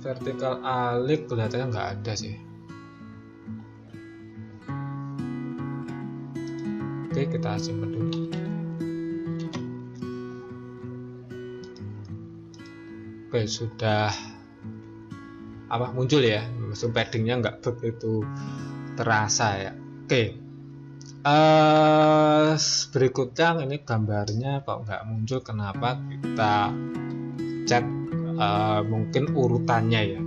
vertical alik kelihatannya nggak ada sih. Oke, kita simpan dulu. Oke, sudah muncul ya, maksud paddingnya nggak begitu terasa ya. Oke, berikutnya ini gambarnya kok nggak muncul, kenapa? Kita cek mungkin urutannya ya.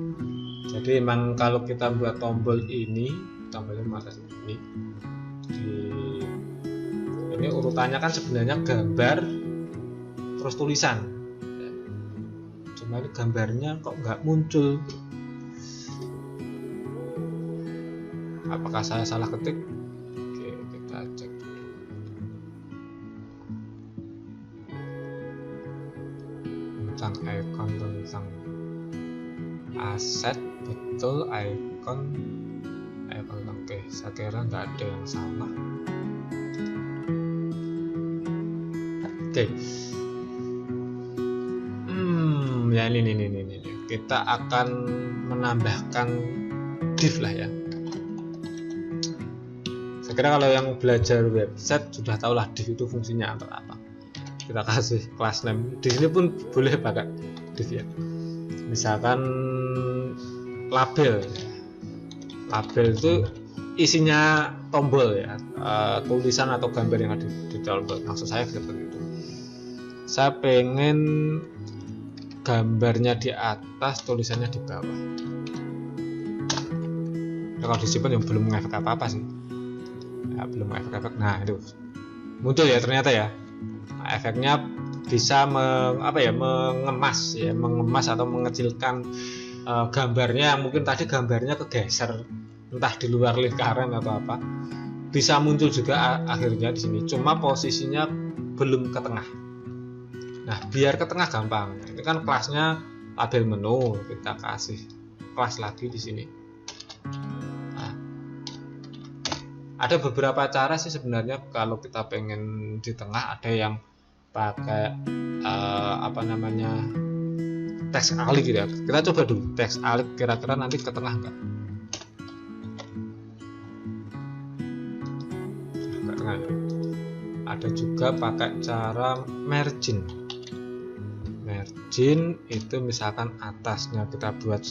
Jadi emang kalau kita buat tombol ini, tombolnya mana ini? Ini urutannya kan sebenarnya gambar terus tulisan. Cuma ini gambarnya kok nggak muncul. Apakah saya salah ketik? Oke, kita cek. Tentang icon, tentang aset, betul icon. Oke, saya kira nggak ada yang salah. Oke. Ya ini. Kita akan menambahkan div lah ya. Saya kira kalau yang belajar website sudah tahu lah div itu fungsinya untuk apa. Kita kasih class name. Di sini pun boleh pakai div ya. Misalkan label. Label itu isinya tombol ya, tulisan atau gambar yang ada di tombol. Maksud saya seperti itu. Saya pengen gambarnya di atas, tulisannya di bawah. Nah, kalau disimpan yang belum ngefek apa-apa sih. Ya, belum efek-efek. Nah itu muncul ya ternyata ya. Nah, efeknya bisa mengemas atau mengecilkan gambarnya yang mungkin tadi gambarnya kegeser entah di luar lingkaran atau apa. Bisa muncul juga akhirnya di sini. Cuma posisinya belum ke tengah. Nah biar ke tengah gampang. Ini kan kelasnya label menu, kita kasih kelas lagi di sini. Ada beberapa cara sih sebenarnya kalau kita pengen di tengah. Ada yang pakai teks alik gitu ya. Kita coba dulu teks alik, kira-kira nanti ke tengah enggak? Enggak tengah ya. Ada juga pakai cara margin. Margin itu misalkan atasnya kita buat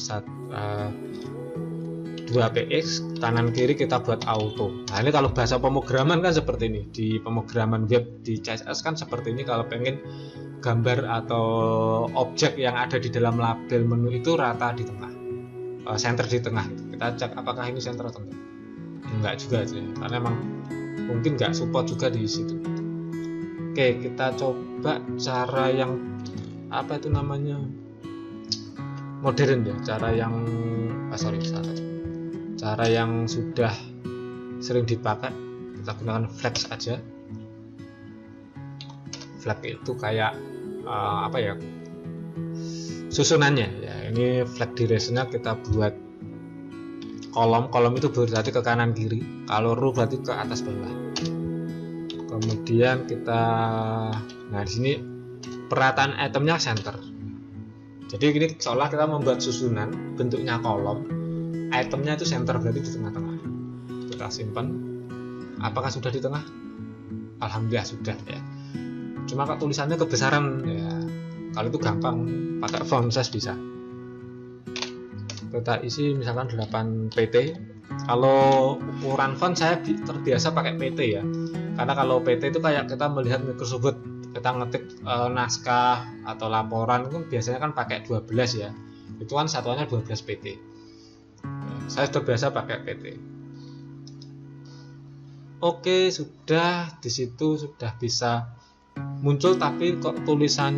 2px, kanan kiri kita buat auto. Nah ini kalau bahasa pemrograman kan seperti ini. Di pemrograman web di CSS kan seperti ini. Kalau pengen gambar atau objek yang ada di dalam label menu itu rata di tengah, center di tengah. Kita cek apakah ini center atau enggak. Enggak juga sih, karena emang mungkin nggak support juga di situ. Oke, kita coba cara yang modern ya, cara yang cara yang sudah sering dipakai. Kita gunakan flex aja. Flex itu kayak susunannya ya. Ini flex directionnya kita buat kolom itu berarti ke kanan kiri, kalau row berarti ke atas bawah. Kemudian kita di sini perataan itemnya center. Jadi ini seolah kita membuat susunan bentuknya kolom, itemnya itu center, berarti di tengah-tengah. Kita simpan. Apakah sudah di tengah? Alhamdulillah sudah ya. Cuma kalau tulisannya kebesaran ya, kalau itu gampang pakai font size bisa. Kita isi misalkan 8 pt. Kalau ukuran font saya terbiasa pakai pt ya, karena kalau pt itu kayak kita melihat Microsoft Word, kita ngetik naskah atau laporan itu biasanya kan pakai 12 ya, itu kan satuannya 12 pt. Saya terbiasa pakai pt. Oke, sudah di situ sudah bisa muncul, tapi kok tulisan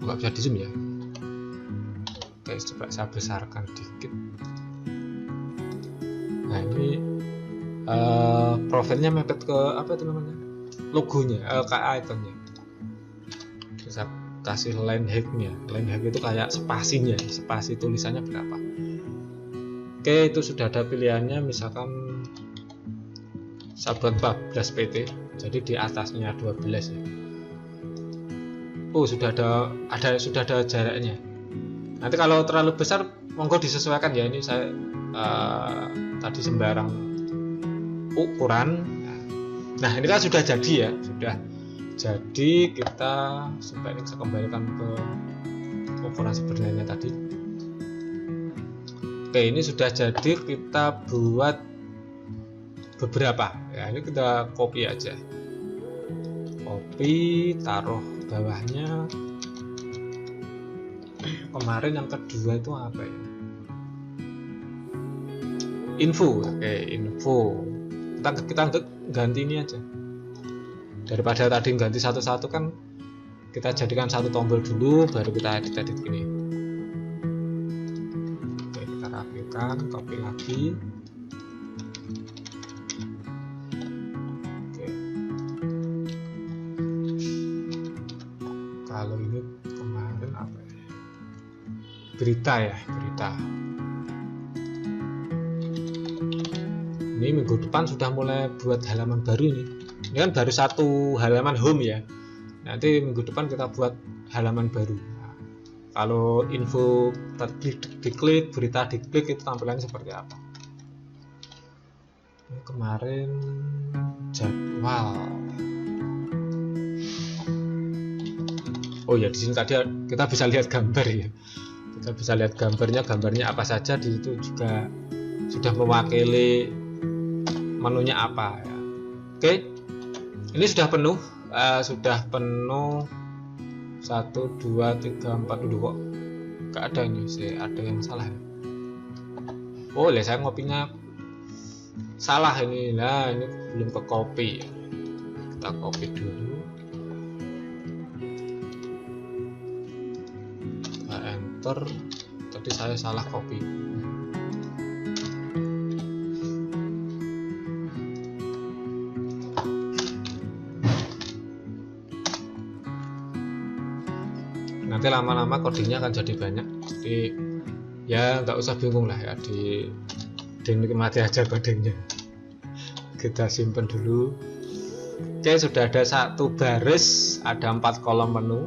nggak bisa di zoom ya. Oke, coba saya besarkan dikit. Nah ini profilnya mepet ke apa itu namanya, logonya, ke ikonnya. Bisa kasih line height-nya. Line height itu kayak spasinya, spasi tulisannya berapa. Oke, itu sudah ada pilihannya, misalkan saya buat 14 pt, jadi di atasnya 12 ya. Oh, sudah ada jaraknya. Nanti kalau terlalu besar monggo disesuaikan ya, ini saya tadi sembarang ukuran. Nah ini kan sudah jadi ya, sudah jadi. Kita supaya ini saya kembalikan ke ukuran sebenarnya tadi. Oke, ini sudah jadi, kita buat beberapa ya. Ini kita copy aja, copy, taruh bawahnya. Kemarin yang kedua itu apa ya, info. Oke, info. Kita ganti ini aja, daripada tadi ganti satu-satu kan, kita jadikan satu tombol dulu baru kita edit ini. Oke, kita rapikan, copy lagi. Oke, kalau ini kemarin apa ya, berita ya, berita. Ini minggu depan sudah mulai buat halaman baru ini. Ini kan baru satu halaman home ya. Nanti minggu depan kita buat halaman baru. Nah, kalau info diklik, berita diklik, itu tampilannya seperti apa. Ini kemarin jadwal. Oh ya, di sini tadi kita bisa lihat gambar ya. Kita bisa lihat gambarnya apa saja. Di situ juga sudah mewakili menunya apa ya. Oke, ini sudah penuh, 1, 2, 3, 4 kok gak ada ini sih, ada yang salah ya. Oh saya ngopinya salah ini. Nah ini belum ke copy, kita copy dulu, kita enter. Tadi saya salah copy. Nanti lama-lama codingnya akan jadi banyak, jadi ya nggak usah bingung lah ya, dinikmati aja codingnya. Kita simpan dulu. Oke, sudah ada satu baris, ada 4 kolom menu.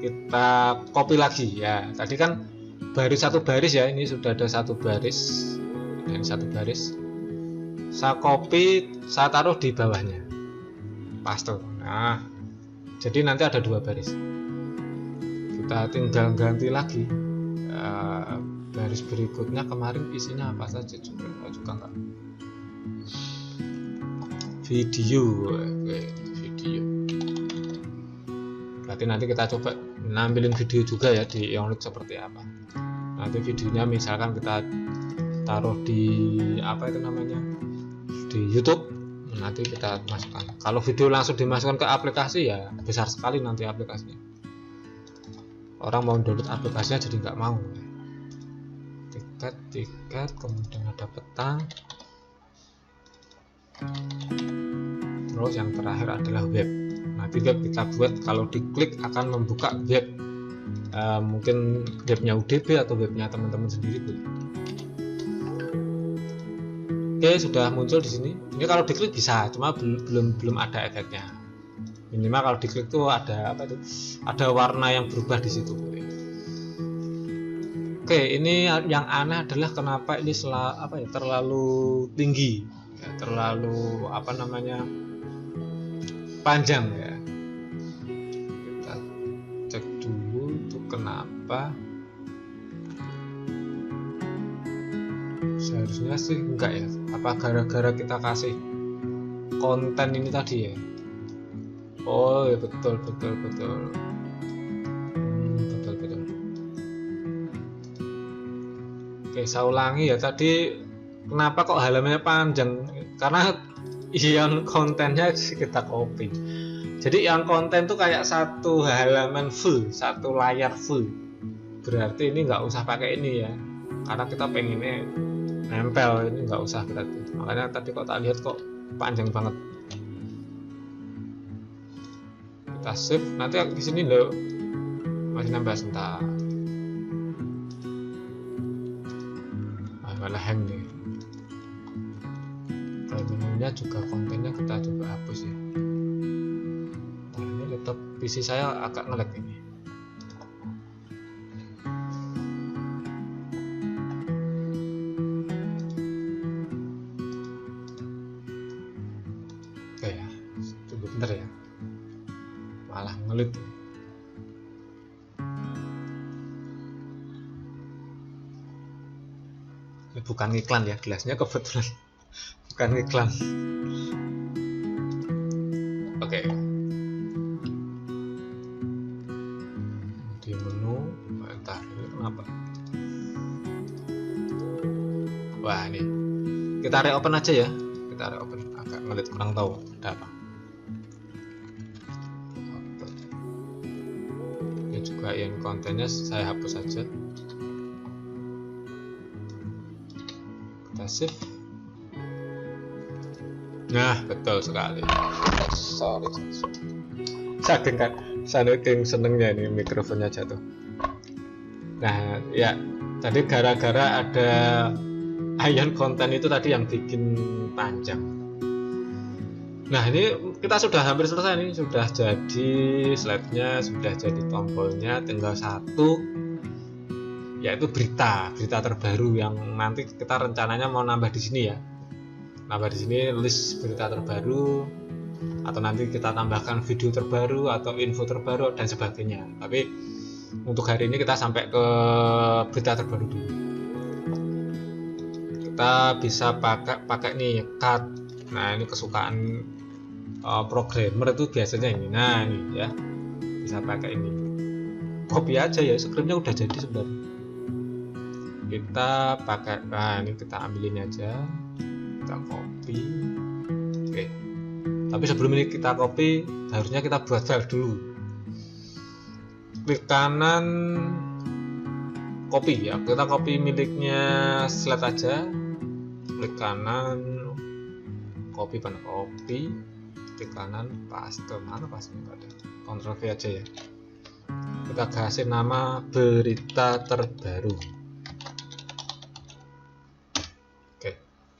Kita copy lagi ya, tadi kan baru satu baris ya, ini sudah ada satu baris dan satu baris. Saya copy, saya taruh di bawahnya, paste. Nah jadi nanti ada 2 baris. Kita tinggal ganti lagi baris berikutnya. Kemarin isinya apa saja juga enggak. Video. Oke, video. Berarti nanti kita coba nampilin video juga ya di Ionix seperti apa. Nanti videonya misalkan kita taruh di apa itu namanya, di YouTube, nanti kita masukkan. Kalau video langsung dimasukkan ke aplikasi ya besar sekali nanti aplikasinya. Orang mau download aplikasinya jadi nggak mau. Tiket, kemudian ada peta, terus yang terakhir adalah web. Nanti web kita buat, kalau diklik akan membuka web, mungkin webnya UDB atau webnya teman-teman sendiri. Oke, sudah muncul di sini. Ini kalau diklik bisa, cuma belum ada efeknya. Minimal kalau diklik tuh ada apa tuh? Ada warna yang berubah di situ. Oke, ini yang aneh adalah kenapa ini terlalu tinggi, ya, terlalu apa namanya panjang ya. Kita cek dulu tuh kenapa. Seharusnya sih enggak ya. Apa gara-gara kita kasih konten ini tadi ya? Oh ya, betul. Betul. Oke, saya ulangi ya, tadi kenapa kok halamannya panjang? Karena yang kontennya kita copy. Jadi yang konten tuh kayak satu halaman full, satu layar full. Berarti ini nggak usah pakai ini ya, karena kita pengennya nempel, ini nggak usah berarti. Makanya tadi kok tak lihat kok panjang banget. Kita save, nanti di sini loh masih nambah sebentar. Malah hang nih. Menunya juga kontennya kita coba hapus ya. Nah, ini laptop PC saya agak nge-lag ini. Oke ya, tunggu bentar ya. Malah ngelut. Ini bukan iklan ya, gelasnya kebetulan bukan iklan. Oke. Di menu, entar ini kenapa? Wah, ini kita reopen aja ya. Kita reopen, agak ngelit, kurang tahu ada apa. Ini juga yang kontennya saya hapus saja. Kita save. Nah, betul sekali. Sorry. Saking senengnya ini mikrofonnya jatuh. Nah, ya tadi gara-gara ada ion konten itu tadi yang bikin panjang. Nah, ini kita sudah hampir selesai nih, sudah jadi slide-nya, sudah jadi tombolnya, tinggal satu, yaitu berita terbaru yang nanti kita rencananya mau nambah di sini ya. Nambah di sini list berita terbaru, atau nanti kita tambahkan video terbaru atau info terbaru dan sebagainya. Tapi untuk hari ini kita sampai ke berita terbaru dulu. Kita bisa pakai nih cut. Nah, ini kesukaan programmer itu biasanya ini. Nah, ini ya. Bisa pakai ini. Copy aja ya, scriptnya udah jadi sebenarnya. Kita pakai, nah ini kita ambilin aja. Kita copy. Oke. Tapi sebelum ini kita copy, harusnya kita buat file dulu. Klik kanan copy ya. Kita copy miliknya slide aja. Klik kanan copy, klik kanan paste. Mana paste? Enggak ada. Ctrl V aja ya. Kita kasih nama berita terbaru.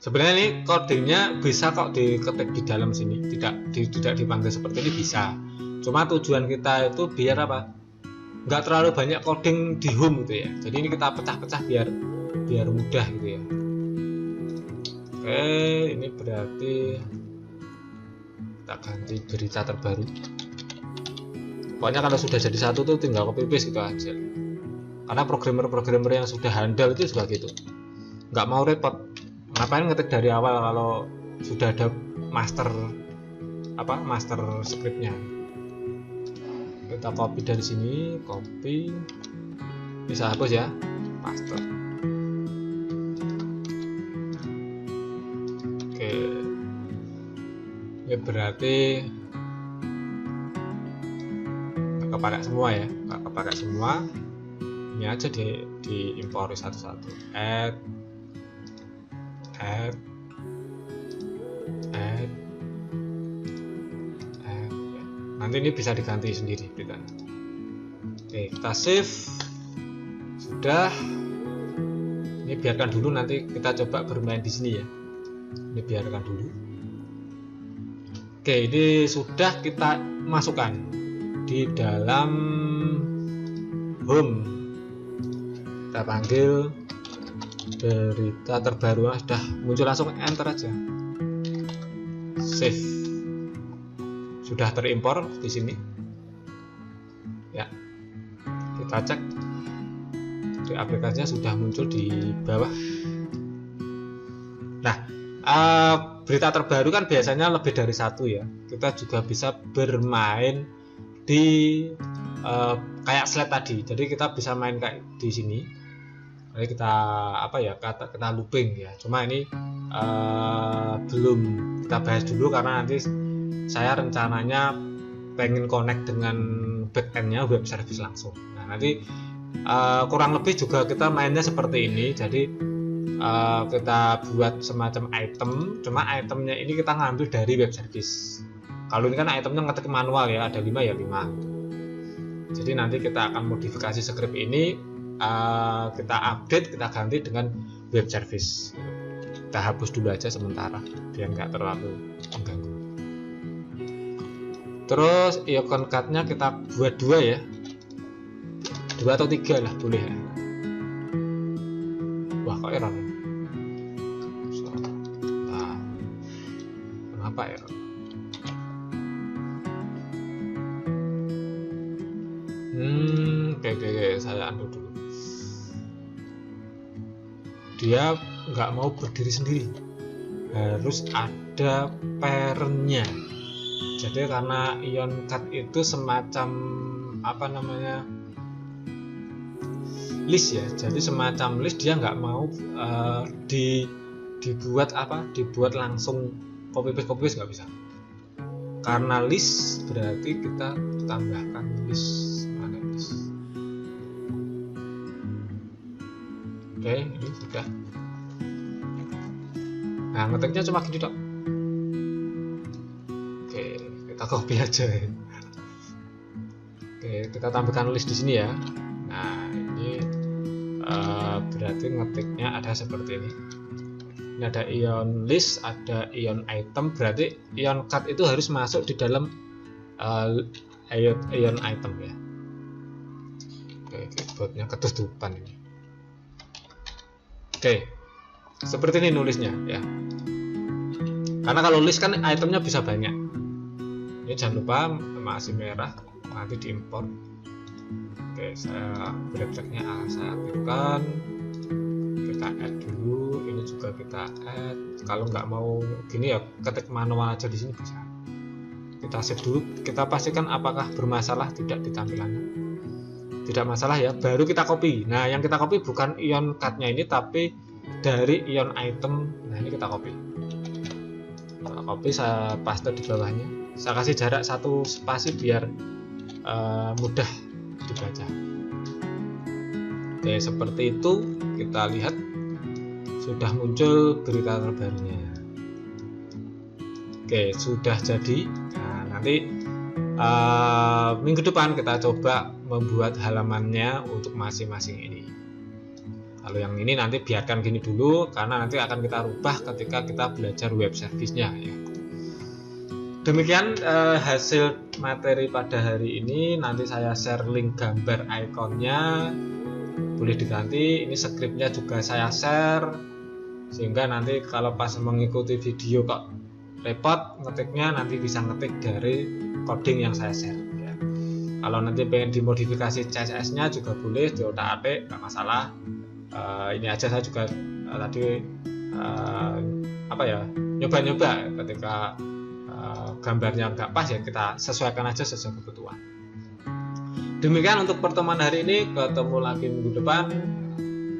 Sebenarnya ini codingnya bisa kok diketik di dalam sini, tidak dipanggil seperti ini bisa. Cuma tujuan kita itu biar apa? Nggak terlalu banyak coding di home gitu ya. Jadi ini kita pecah-pecah biar mudah gitu ya. Oke, ini berarti kita ganti berita terbaru. Pokoknya kalau sudah jadi satu tuh tinggal copy paste gitu aja. Karena programmer yang sudah handal itu juga gitu. Nggak mau repot. Ngapain ngetik dari awal kalau sudah ada master scriptnya. Kita copy dari sini, copy, bisa hapus ya, paste. Oke, ini berarti nggak kepakai semua ya, nggak kepakai semua. Ini aja diimpor satu-satu. Add. Nanti ini bisa diganti sendiri beritanya. Oke, kita save. Sudah. Ini biarkan dulu, nanti kita coba bermain di sini ya. Ini biarkan dulu. Oke, ini sudah kita masukkan di dalam home. Kita panggil berita terbaru. Sudah muncul, langsung enter aja. Save. Sudah terimpor di sini. Ya. Kita cek. Di aplikasinya sudah muncul di bawah. Nah, berita terbaru kan biasanya lebih dari satu ya. Kita juga bisa bermain di kayak slide tadi. Jadi kita bisa main kayak di sini. Jadi kita kita looping ya. Cuma ini belum kita bahas dulu karena nanti saya rencananya pengen connect dengan backendnya web service langsung. Nah, nanti kurang lebih juga kita mainnya seperti ini. Jadi kita buat semacam item, cuma itemnya ini kita ngambil dari web service. Kalau ini kan itemnya ngetik manual ya, ada 5 ya 5. Jadi nanti kita akan modifikasi script ini, kita update, kita ganti dengan web service. Kita hapus dulu aja sementara biar nggak terlalu mengganggu. Terus icon card-nya kita buat 2 ya, 2 atau 3 lah boleh ya. Wah, kok error? Nah, kenapa error? Oke, saya undo dulu. Dia nggak mau berdiri sendiri, harus ada parent-nya. Jadi karena ion card itu semacam list ya, jadi semacam list, dia nggak mau dibuat langsung copy paste nggak bisa. Karena list berarti kita tambahkan list. Mana list? Oke, ini sudah. Nah, ngetiknya cuma gini dok. Oke, kita copy aja. Oke, kita tampilkan list di sini ya. Nah, ini berarti ngetiknya ada seperti ini. Ini ada ion list, ada ion item, berarti ion card itu harus masuk di dalam ion item ya. Oke, keyboardnya ketutupan ini. Oke, seperti ini nulisnya ya. Karena kalau list kan itemnya bisa banyak. Ini jangan lupa masih merah, nanti diimpor. Oke, saya breaknya saya aktifkan. Kita add dulu, ini juga kita add. Kalau nggak mau gini ya ketik manual aja di sini bisa. Kita save dulu, kita pastikan apakah bermasalah tidak di tampilannya. Tidak masalah ya, baru kita copy. Nah, yang kita copy bukan ion card-nya ini, tapi dari ion item. Nah, ini kita copy. Kita copy, saya paste di bawahnya. Saya kasih jarak 1 spasi biar mudah dibaca. Oke, seperti itu. Kita lihat sudah muncul berita terbarunya. Oke, sudah jadi. Nah, nanti minggu depan kita coba membuat halamannya untuk masing-masing ini. Kalau yang ini nanti biarkan gini dulu, karena nanti akan kita rubah ketika kita belajar web service-nya ya. Demikian hasil materi pada hari ini. Nanti saya share link gambar ikonnya, boleh diganti. Ini skripnya juga saya share, sehingga nanti kalau pas mengikuti video kok repot ngetiknya, nanti bisa ngetik dari coding yang saya share ya. Kalau nanti pengen dimodifikasi CSS-nya juga boleh, diotak-atik, nggak masalah. Ini aja saya juga tadi nyoba-nyoba ketika gambarnya nggak pas ya, kita sesuaikan aja sesuai kebutuhan. Demikian untuk pertemuan hari ini, ketemu lagi minggu depan.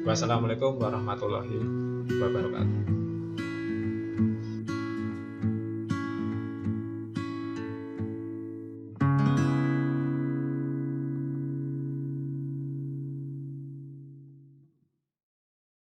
Wassalamualaikum warahmatullahi wabarakatuh.